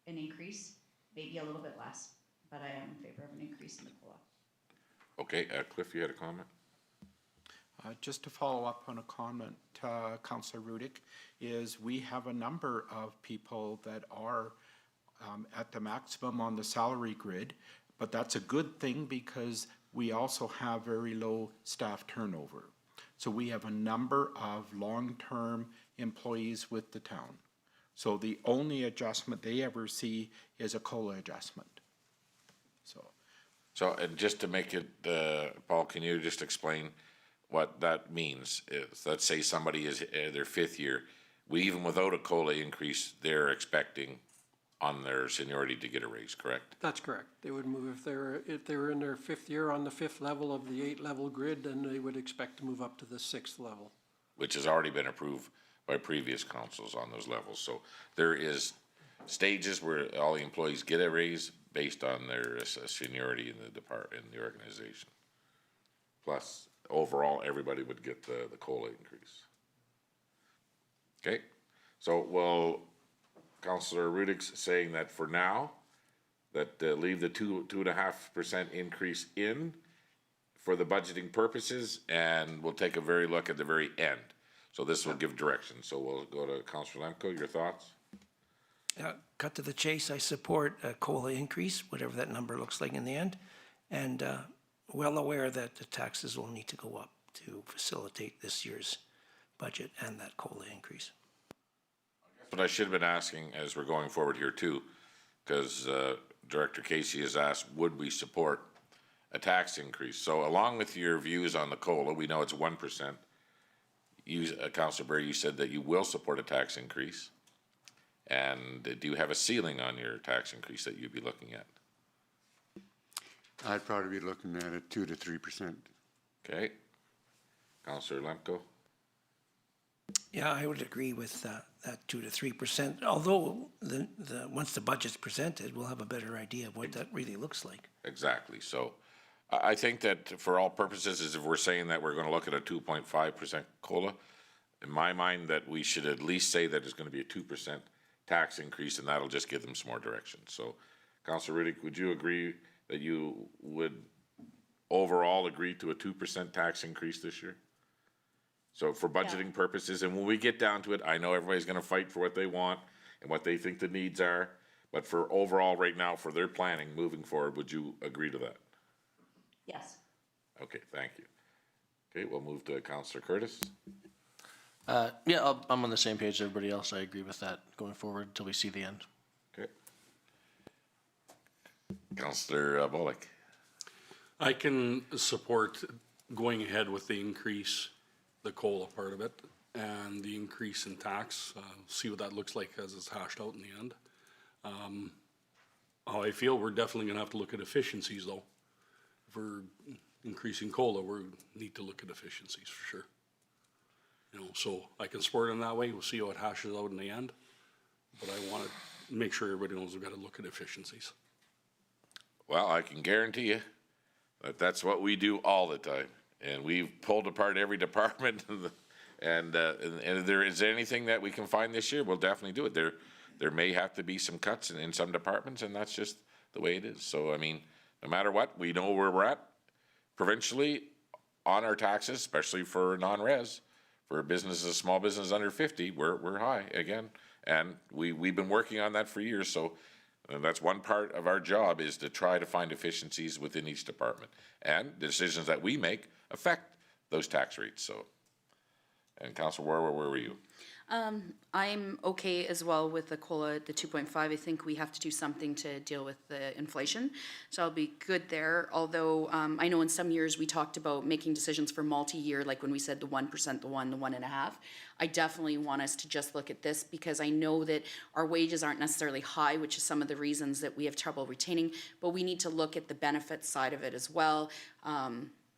an increase, maybe a little bit less, but I am in favor of an increase in the COLA. Okay, Cliff, you had a comment? Just to follow up on a comment, Councillor Rudick, is we have a number of people that are at the maximum on the salary grid, but that's a good thing because we also have very low staff turnover. So we have a number of long-term employees with the town. So the only adjustment they ever see is a COLA adjustment. So, and just to make it, Paul, can you just explain what that means? Is, let's say somebody is their 5th year, even without a COLA increase, they're expecting on their seniority to get a raise, correct? That's correct. They would move, if they were in their 5th year on the 5th level of the 8-level grid, then they would expect to move up to the 6th level. Which has already been approved by previous councils on those levels. So there is stages where all the employees get a raise based on their seniority in the department, in the organization. Plus, overall, everybody would get the COLA increase. Okay, so, well, Councillor Rudick's saying that for now, that leave the 2.5% increase in for the budgeting purposes, and we'll take a very look at the very end. So this will give direction. So we'll go to Councillor Lemko, your thoughts? Cut to the chase, I support a COLA increase, whatever that number looks like in the end, and well aware that the taxes will need to go up to facilitate this year's budget and that COLA increase. But I should have been asking as we're going forward here too, because Director Casey has asked, would we support a tax increase? So along with your views on the COLA, we know it's 1%. You, Councillor Berry, you said that you will support a tax increase. And do you have a ceiling on your tax increase that you'd be looking at? I'd probably be looking at it 2 to 3%. Okay. Councillor Lemko? Yeah, I would agree with that 2 to 3%, although once the budget's presented, we'll have a better idea of what that really looks like. Exactly. So I think that for all purposes, is if we're saying that we're going to look at a 2.5% COLA, in my mind that we should at least say that it's going to be a 2% tax increase, and that'll just give them some more direction. So, Councillor Riddick, would you agree that you would overall agree to a 2% tax increase this year? So for budgeting purposes, and when we get down to it, I know everybody's gonna fight for what they want and what they think the needs are, but for overall right now, for their planning moving forward, would you agree to that? Yes. Okay, thank you. Okay, we'll move to Councillor Curtis. Yeah, I'm on the same page as everybody else. I agree with that going forward until we see the end. Okay. Councillor Bullock. I can support going ahead with the increase, the COLA part of it, and the increase in tax. See what that looks like as it's hashed out in the end. How I feel, we're definitely gonna have to look at efficiencies though. If we're increasing COLA, we need to look at efficiencies for sure. You know, so I can support it in that way. We'll see how it hashes out in the end. But I want to make sure everybody knows we've got to look at efficiencies. Well, I can guarantee you that that's what we do all the time. And we've pulled apart every department and if there is anything that we can find this year, we'll definitely do it. There may have to be some cuts in some departments, and that's just the way it is. So, I mean, no matter what, we know where we're at provincially on our taxes, especially for non-res. For businesses, small business under 50, we're high again. And we've been working on that for years. So that's one part of our job, is to try to find efficiencies within each department. And the decisions that we make affect those tax rates. So, and Councillor Warwer, where were you? I'm okay as well with the COLA, the 2.5. I think we have to do something to deal with the inflation. So I'll be good there. Although I know in some years we talked about making decisions for multi-year, like when we said the 1%, the 1.5. I definitely want us to just look at this, because I know that our wages aren't necessarily high, which is some of the reasons that we have trouble retaining, but we need to look at the benefits side of it as well.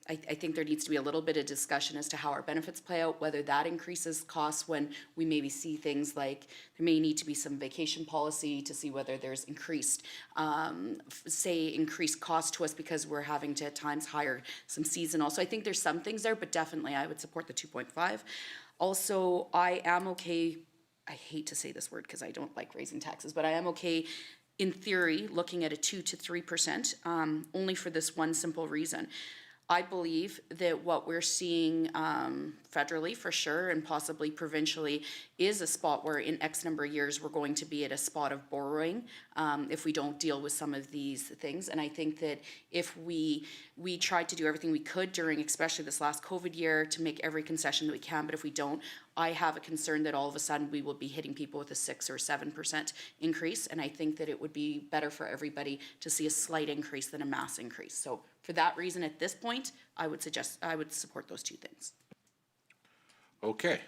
I think there needs to be a little bit of discussion as to how our benefits play out, whether that increases costs when we maybe see things like there may need to be some vacation policy to see whether there's increased, increased cost to us because we're having to at times hire some seasonal. So I think there's some things there, but definitely I would support the 2.5. Also, I am okay, I hate to say this word because I don't like raising taxes, but I am okay in theory, looking at a 2 to 3%, only for this one simple reason. I believe that what we're seeing federally for sure and possibly provincially is a spot where in X number of years we're going to be at a spot of borrowing if we don't deal with some of these things. And I think that if we tried to do everything we could during especially this last COVID year to make every concession that we can, but if we don't, I have a concern that all of a sudden we will be hitting people with a 6 or 7% increase. And I think that it would be better for everybody to see a slight increase than a mass increase. So for that reason, at this point, I would support those two things. Okay.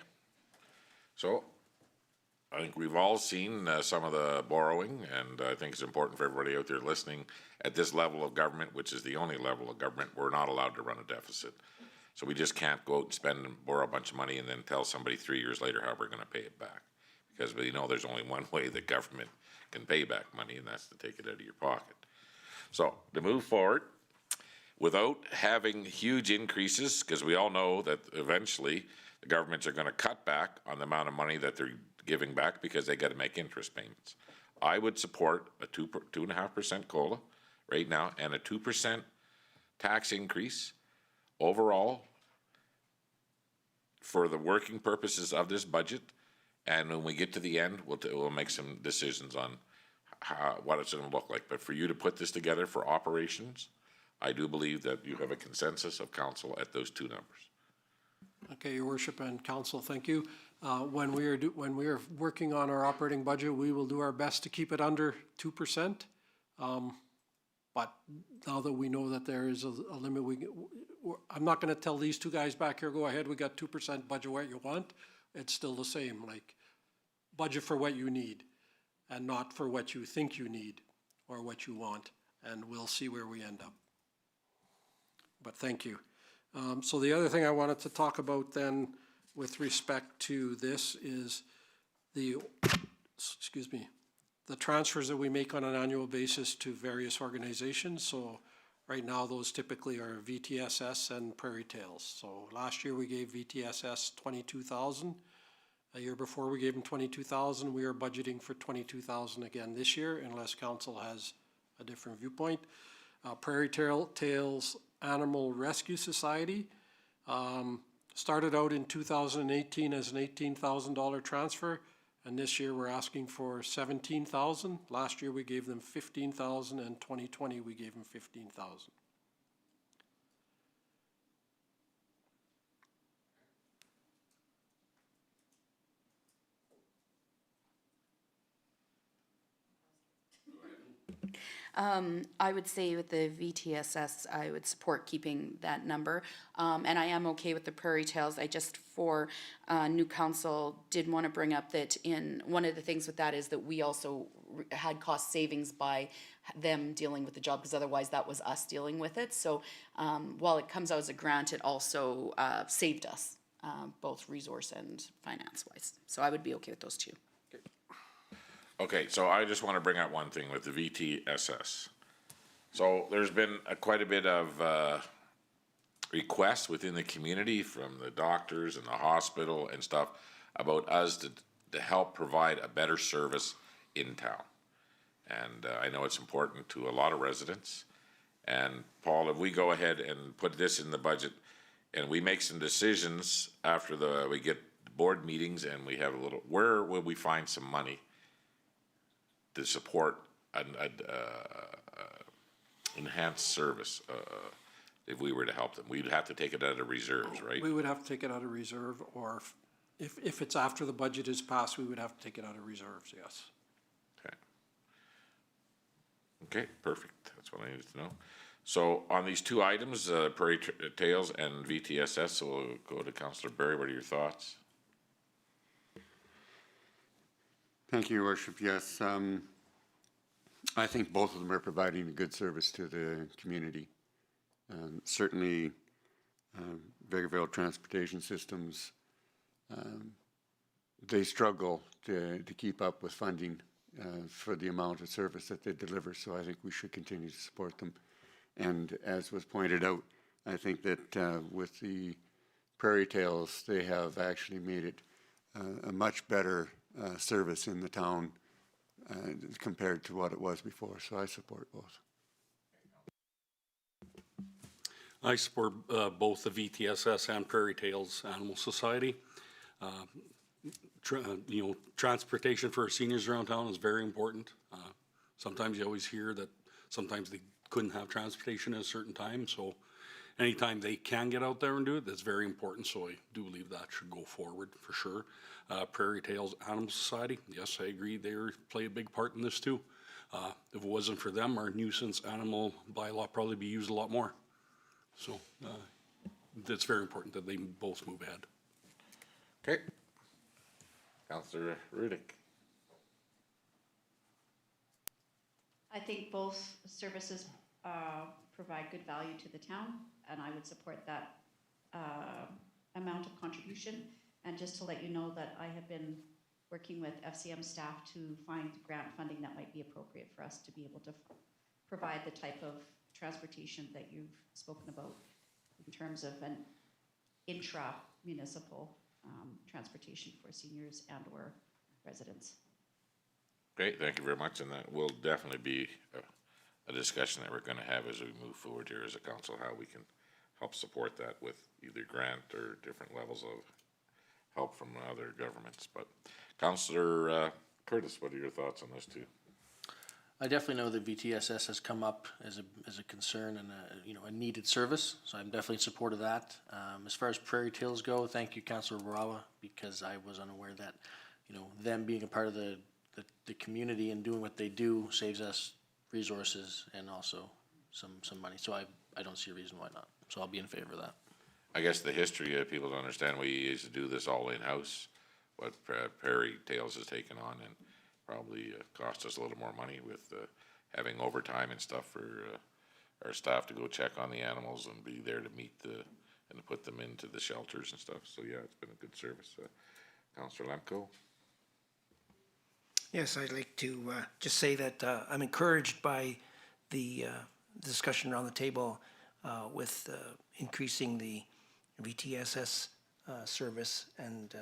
So I think we've all seen some of the borrowing, and I think it's important for everybody out there listening. At this level of government, which is the only level of government, we're not allowed to run a deficit. So we just can't go out and spend and borrow a bunch of money and then tell somebody 3 years later how we're going to pay it back. Because we know there's only one way that government can pay back money, and that's to take it out of your pocket. So to move forward, without having huge increases, because we all know that eventually the governments are going to cut back on the amount of money that they're giving back because they got to make interest payments. I would support a 2.5% COLA right now and a 2% tax increase overall for the working purposes of this budget. And when we get to the end, we'll make some decisions on what it's going to look like. But for you to put this together for operations, I do believe that you have a consensus of council at those two numbers. Okay, Your Worship and Council, thank you. When we are working on our operating budget, we will do our best to keep it under 2%. But now that we know that there is a limit, I'm not going to tell these two guys back here, go ahead, we got 2% budget what you want. It's still the same, like budget for what you need and not for what you think you need or what you want. And we'll see where we end up. But thank you. So the other thing I wanted to talk about then with respect to this is the transfers that we make on an annual basis to various organizations. So right now those typically are VTSS and Prairie Tales. So last year we gave VTSS $22,000. A year before we gave them $22,000. We are budgeting for $22,000 again this year unless council has a different viewpoint. Prairie Tales Animal Rescue Society started out in 2018 as an $18,000 transfer, and this year we're asking for $17,000. Last year we gave them $15,000, and 2020 we gave them $15,000. I would say with the VTSS, I would support keeping that number. And I am okay with the Prairie Tales. I just, for new council, did want to bring up that in one of the things with that is that we also had cost savings by them dealing with the job, because otherwise that was us dealing with it. So while it comes out as a grant, it also saved us, both resource and finance-wise. So I would be okay with those two. Okay, so I just want to bring up one thing with the VTSS. So there's been quite a bit of requests within the community from the doctors and the hospital and stuff about us to help provide a better service in town. And I know it's important to a lot of residents. And Paul, if we go ahead and put this in the budget and we make some decisions after we get board meetings and we have a little, where will we find some money to support an enhanced service if we were to help them? We'd have to take it out of reserves, right? We would have to take it out of reserve, or if it's after the budget is passed, we would have to take it out of reserves, yes. Okay. Okay, perfect. That's what I needed to know. So on these two items, Prairie Tales and VTSS, we'll go to Councillor Barry. What are your thoughts? Thank you, Your Worship. Yes, I think both of them are providing a good service to the community. Certainly, Vegreville Transportation Systems, they struggle to keep up with funding for the amount of service that they deliver, so I think we should continue to support them. And as was pointed out, I think that with the Prairie Tales, they have actually made it a much better service in the town compared to what it was before, so I support both. I support both the VTSS and Prairie Tales Animal Society. Transportation for our seniors around town is very important. Sometimes you always hear that sometimes they couldn't have transportation at a certain time, so anytime they can get out there and do it, that's very important, so I do believe that should go forward for sure. Prairie Tales Animal Society, yes, I agree, they play a big part in this too. If it wasn't for them, our nuisance animal bylaw probably be used a lot more. So, it's very important that they both move ahead. Okay. Councillor Rudick. I think both services provide good value to the town, and I would support that amount of contribution. And just to let you know that I have been working with FCM staff to find grant funding that might be appropriate for us to be able to provide the type of transportation that you've spoken about in terms of an intra-municipal transportation for seniors and or residents. Great, thank you very much, and that will definitely be a discussion that we're gonna have as we move forward here as a council, how we can help support that with either grant or different levels of help from other governments. But Councillor Curtis, what are your thoughts on this too? I definitely know that VTSS has come up as a concern and a needed service, so I'm definitely in support of that. As far as Prairie Tales go, thank you, Councillor Barawa, because I was unaware that, them being a part of the community and doing what they do saves us resources and also some money. So I don't see a reason why not. So I'll be in favor of that. I guess the history, people don't understand, we used to do this all in-house, what Prairie Tales has taken on, and probably cost us a little more money with having overtime and stuff for our staff to go check on the animals and be there to meet and to put them into the shelters and stuff. So yeah, it's been a good service. Councillor Lemko? Yes, I'd like to just say that I'm encouraged by the discussion around the table with increasing the VTSS service, and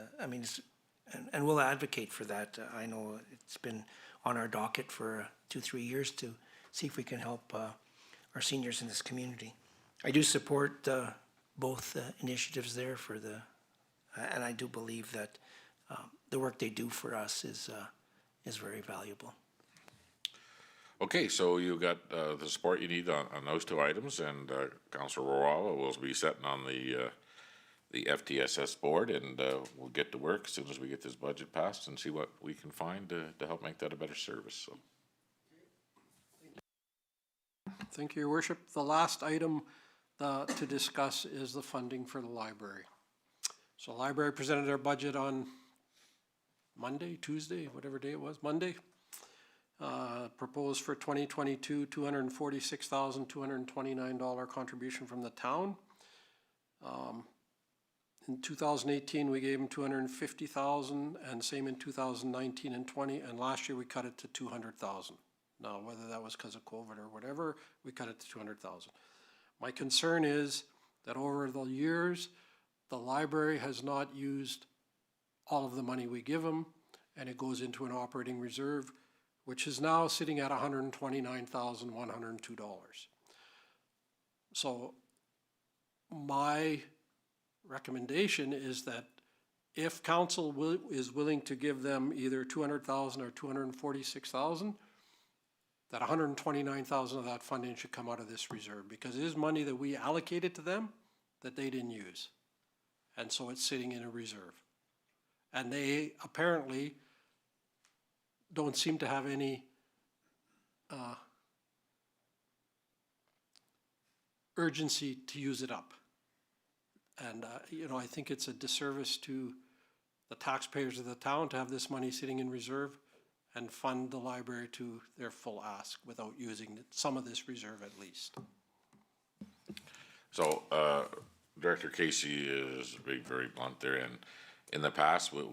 and we'll advocate for that. I know it's been on our docket for 2-3 years to see if we can help our seniors in this community. I do support both initiatives there and I do believe that the work they do for us is very valuable. Okay, so you got the support you need on those two items, and Councillor Rorawa will be sitting on the FTSS board, and we'll get to work as soon as we get this budget passed and see what we can find to help make that a better service. So. Thank you, Your Worship. The last item to discuss is the funding for the library. So the library presented their budget on Monday, Tuesday, whatever day it was, Monday. Proposed for 2022, $246,229 contribution from the town. In 2018, we gave them $250,000, and same in 2019 and 20, and last year we cut it to $200,000. Now, whether that was because of COVID or whatever, we cut it to $200,000. My concern is that over the years, the library has not used all of the money we give them, and it goes into an operating reserve, which is now sitting at $129,102. So my recommendation is that if council is willing to give them either $200,000 or $246,000, that $129,000 of that funding should come out of this reserve, because it is money that we allocated to them that they didn't use. And so it's sitting in a reserve. And they apparently don't seem to have any urgency to use it up. And, I think it's a disservice to the taxpayers of the town to have this money sitting in reserve and fund the library to their full ask without using some of this reserve at least. So, Director Casey is being very blunt there, and in the past, what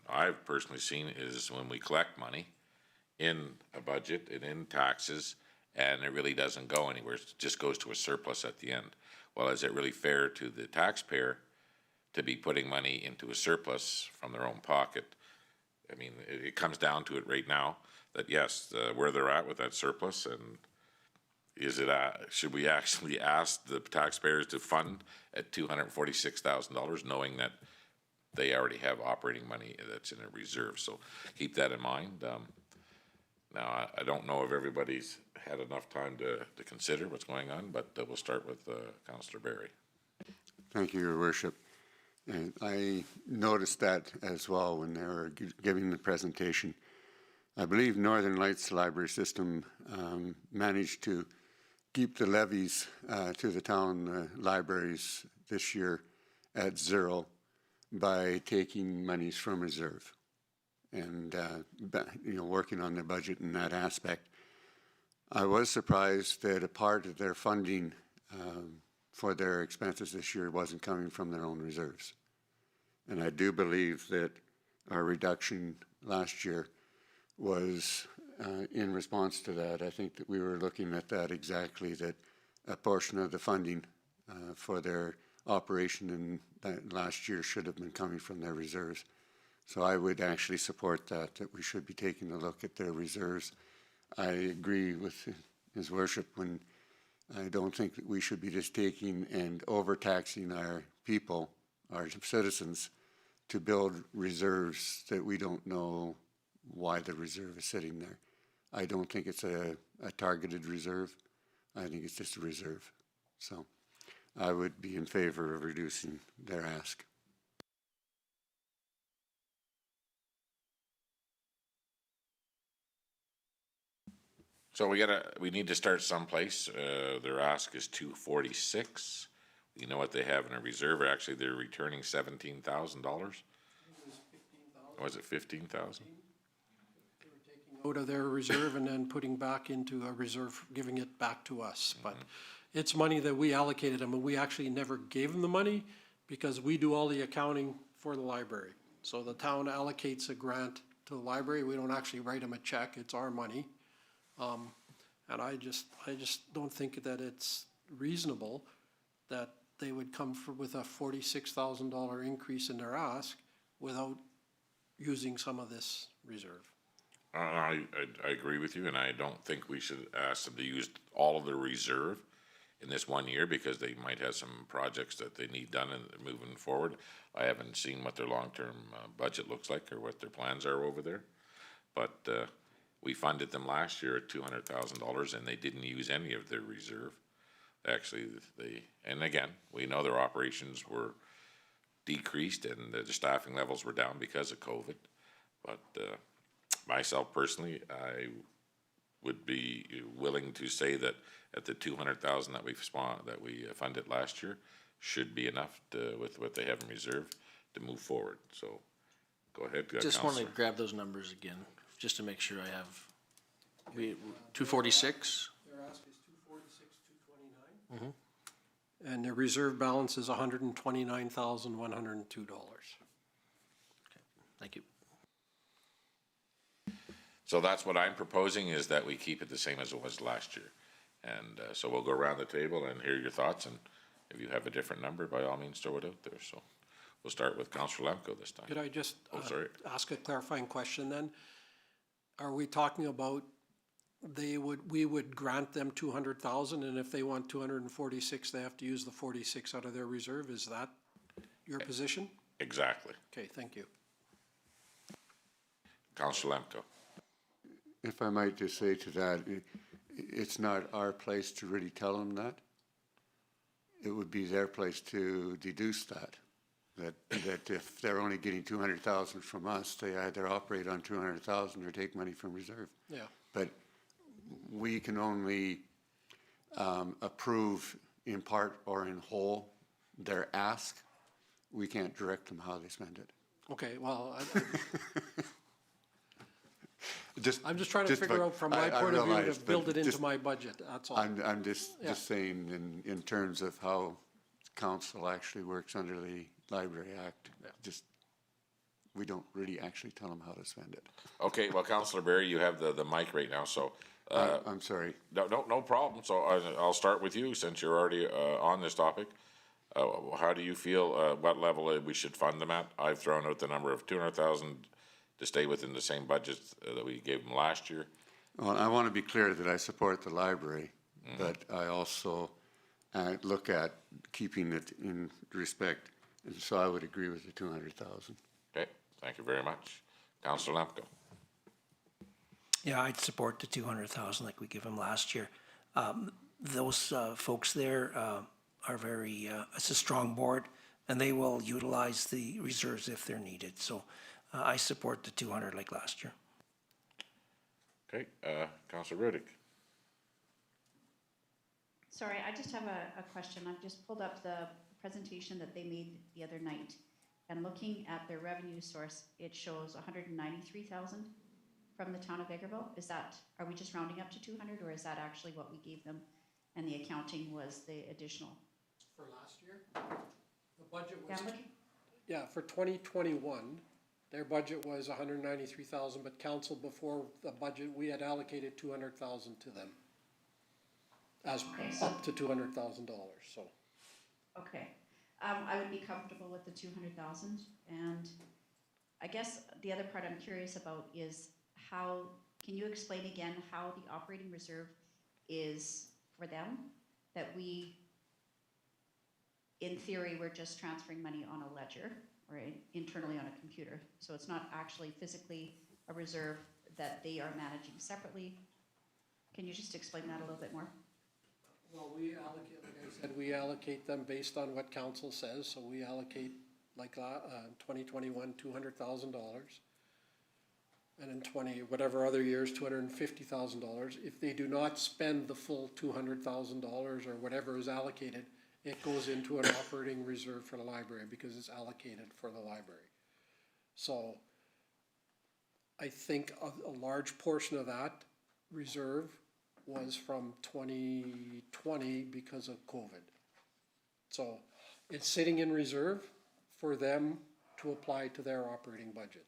I've personally seen is when we collect money in a budget and in taxes, and it really doesn't go anywhere, it just goes to a surplus at the end. Well, is it really fair to the taxpayer to be putting money into a surplus from their own pocket? I mean, it comes down to it right now. that yes, where they're at with that surplus, and is it, should we actually ask the taxpayers to fund at $246,000, knowing that they already have operating money that's in a reserve? So keep that in mind. Now, I don't know if everybody's had enough time to consider what's going on, but we'll start with Councillor Barry. Thank you, Your Worship. And I noticed that as well when they were giving the presentation. I believe Northern Lights Library System managed to keep the levies to the town libraries this year at zero by taking monies from reserve and working on their budget in that aspect. I was surprised that a part of their funding for their expenses this year wasn't coming from their own reserves. And I do believe that our reduction last year was in response to that. I think that we were looking at that exactly, that a portion of the funding for their operation in that last year should have been coming from their reserves. So I would actually support that we should be taking a look at their reserves. I agree with His Worship when I don't think that we should be just taking and overtaxing our people, our citizens, to build reserves that we don't know why the reserve is sitting there. I don't think it's a targeted reserve. I think it's just a reserve. So I would be in favor of reducing their ask. So we need to start someplace. Their ask is 246. You know what they have in a reserve? Actually, they're returning $17,000. Was it 15,000? Out of their reserve and then putting back into a reserve, giving it back to us. But it's money that we allocated them, and we actually never gave them the money because we do all the accounting for the library. So the town allocates a grant to the library. We don't actually write them a check. It's our money. And I just don't think that it's reasonable that they would come with a $46,000 increase in their ask without using some of this reserve. I agree with you, and I don't think we should ask them to use all of their reserve in this 1 year because they might have some projects that they need done and moving forward. I haven't seen what their long-term budget looks like or what their plans are over there, but we funded them last year at $200,000, and they didn't use any of their reserve. Actually, and again, we know their operations were decreased and the staffing levels were down because of COVID. But myself personally, I would be willing to say that at the $200,000 that we funded last year should be enough with what they have in reserve to move forward. So go ahead. Just want to grab those numbers again, just to make sure I have. 246. Their ask is 246, 229. And their reserve balance is $129,102. Thank you. So that's what I'm proposing, is that we keep it the same as it was last year. And so we'll go around the table and hear your thoughts, and if you have a different number, by all means, throw it out there. So we'll start with Councillor Lemko this time. Could I just sorry. ask a clarifying question then? Are we talking about we would grant them 200,000, and if they want 246, they have to use the 46 out of their reserve? Is that your position? Exactly. Okay, thank you. Councillor Lemko. If I might just say to that, it's not our place to really tell them that. It would be their place to deduce that if they're only getting 200,000 from us, they either operate on 200,000 or take money from reserve. Yeah. But we can only approve in part or in whole their ask. We can't direct them how they spend it. Okay, well, I'm just trying to figure out from my point of view to build it into my budget, that's all. I'm just saying in terms of how council actually works under the Library Act, we don't really actually tell them how to spend it. Okay, well, Councillor Barry, you have the mic right now, so. I'm sorry. No problem. So I'll start with you since you're already on this topic. How do you feel, what level we should fund them at? I've thrown out the number of 200,000 to stay within the same budgets that we gave them last year. Well, I want to be clear that I support the library, but I also look at keeping it in respect, and so I would agree with the 200,000. Okay, thank you very much. Councillor Lemko. Yeah, I'd support the 200,000 like we gave them last year. Those folks there are very, it's a strong board, and they will utilize the reserves if they're needed. So I support the 200 like last year. Okay, Councillor Rudick. Sorry, I just have a question. I've just pulled up the presentation that they made the other night. And looking at their revenue source, it shows 193,000 from the town of Vegreville. Is that, are we just rounding up to 200, or is that actually what we gave them? And the accounting was the additional? For last year, the budget was, Yeah, yeah, for 2021, their budget was 193,000, but council before the budget, we had allocated 200,000 to them. As Okay, so- up to $200,000, so. Okay, I would be comfortable with the 200,000, and I guess the other part I'm curious about is how, can you explain again how the operating reserve is for them? That we, in theory, we're just transferring money on a ledger, right, internally on a computer, so it's not actually physically a reserve that they are managing separately. Can you just explain that a little bit more? Well, we allocate, like I said, we allocate them based on what council says, so we allocate, like, 2021, $200,000. And in whatever other years, $250,000. If they do not spend the full $200,000 or whatever is allocated, it goes into an operating reserve for the library because it's allocated for the library. So I think a large portion of that reserve was from 2020 because of COVID. So it's sitting in reserve for them to apply to their operating budget.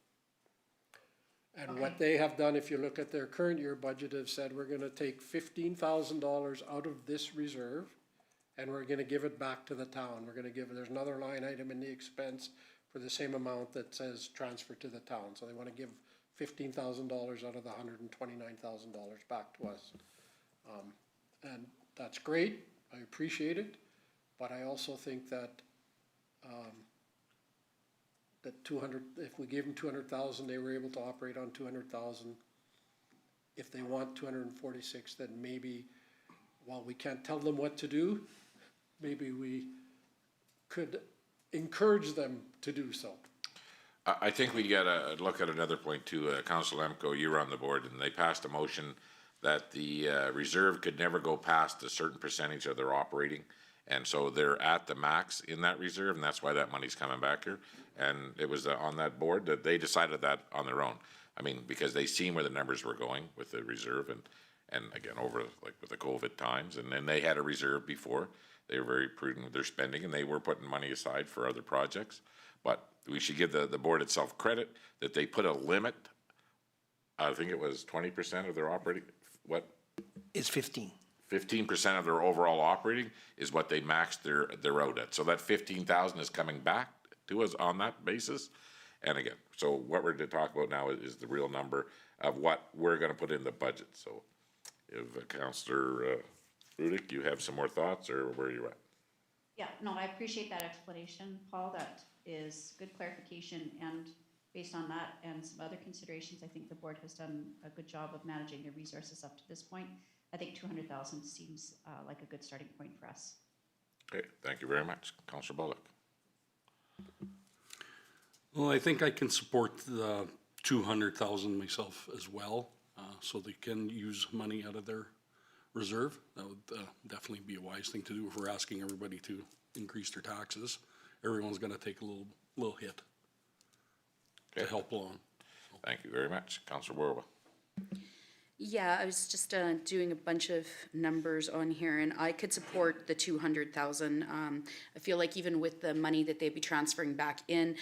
And what they have done, if you look at their current year budget, have said, we're gonna take $15,000 out of this reserve and we're gonna give it back to the town. We're gonna give, there's another line item in the expense for the same amount that says transfer to the town. So they wanna give $15,000 out of the $129,000 back to us. And that's great, I appreciate it, but I also think that, that 200, if we gave them 200,000, they were able to operate on 200,000. If they want 246, then maybe, while we can't tell them what to do, maybe we could encourage them to do so. I think we gotta look at another point too. Councillor Lemko, you were on the board and they passed a motion that the reserve could never go past a certain percentage of their operating. And so they're at the max in that reserve, and that's why that money's coming back here. And it was on that board that they decided that on their own. I mean, because they seen where the numbers were going with the reserve and again, over like with the COVID times. And then they had a reserve before. They were very prudent with their spending and they were putting money aside for other projects. But we should give the board itself credit that they put a limit. I think it was 20% of their operating, what? It's 15. 15% of their overall operating is what they maxed their out at. So that 15,000 is coming back to us on that basis. And again, so what we're to talk about now is the real number of what we're gonna put in the budget. So if Councillor Rudick, you have some more thoughts or where are you at? Yeah, no, I appreciate that explanation, Paul. That is good clarification, and based on that and some other considerations, I think the board has done a good job of managing their resources up to this point. I think 200,000 seems like a good starting point for us. Okay, thank you very much. Councillor Bullock. Well, I think I can support the 200,000 myself as well, so they can use money out of their reserve. That would definitely be a wise thing to do if we're asking everybody to increase their taxes. Everyone's gonna take a little hit to help along. Thank you very much. Councillor Warwa. Yeah, I was just doing a bunch of numbers on here, and I could support the 200,000. I feel like even with the money that they'd be transferring back in,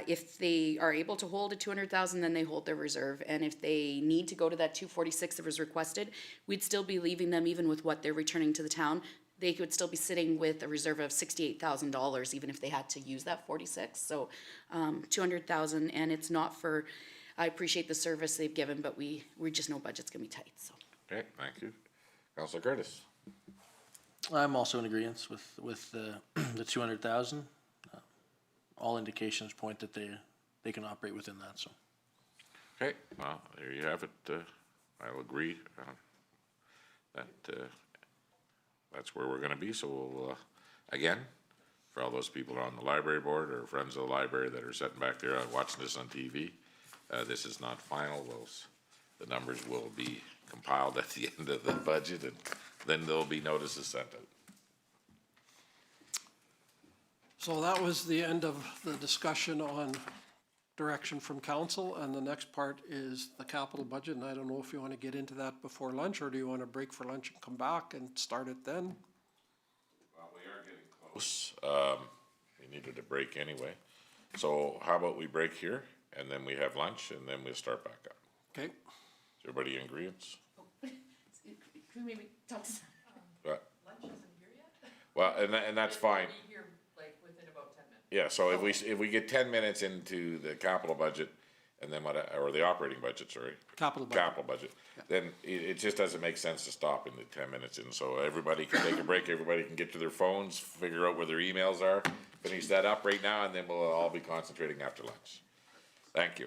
if they are able to hold a 200,000, then they hold their reserve. And if they need to go to that 246 that was requested, we'd still be leaving them, even with what they're returning to the town. They could still be sitting with a reserve of $68,000, even if they had to use that 46. So 200,000, and it's not for. I appreciate the service they've given, but we just know budget's gonna be tight, so. Okay, thank you. Councillor Curtis? I'm also in agreement with the 200,000. All indications point that they can operate within that, so. Okay, well, there you have it. I'll agree that that's where we're gonna be, so we'll, again, for all those people on the library board or friends of the library that are sitting back there watching this on TV, this is not final. The numbers will be compiled at the end of the budget, and then there'll be notices sent out. So that was the end of the discussion on direction from council, and the next part is the capital budget, and I don't know if you want to get into that before lunch, or do you want to break for lunch and come back and start it then? Well, we are getting close. We needed a break anyway. So how about we break here, and then we have lunch, and then we'll start back up. Okay, Is everybody in agreement? Can we maybe talk to? What? Lunch isn't here yet? Well, and that's fine. Be here like within about 10 minutes. Yeah, so if we get 10 minutes into the capital budget, and then or the operating budget, sorry. Capital budget. Capital budget, then it just doesn't make sense to stop in the 10 minutes in, so everybody can take a break, everybody can get to their phones, figure out where their emails are, finish that up right now, and then we'll all be concentrating after lunch. Thank you.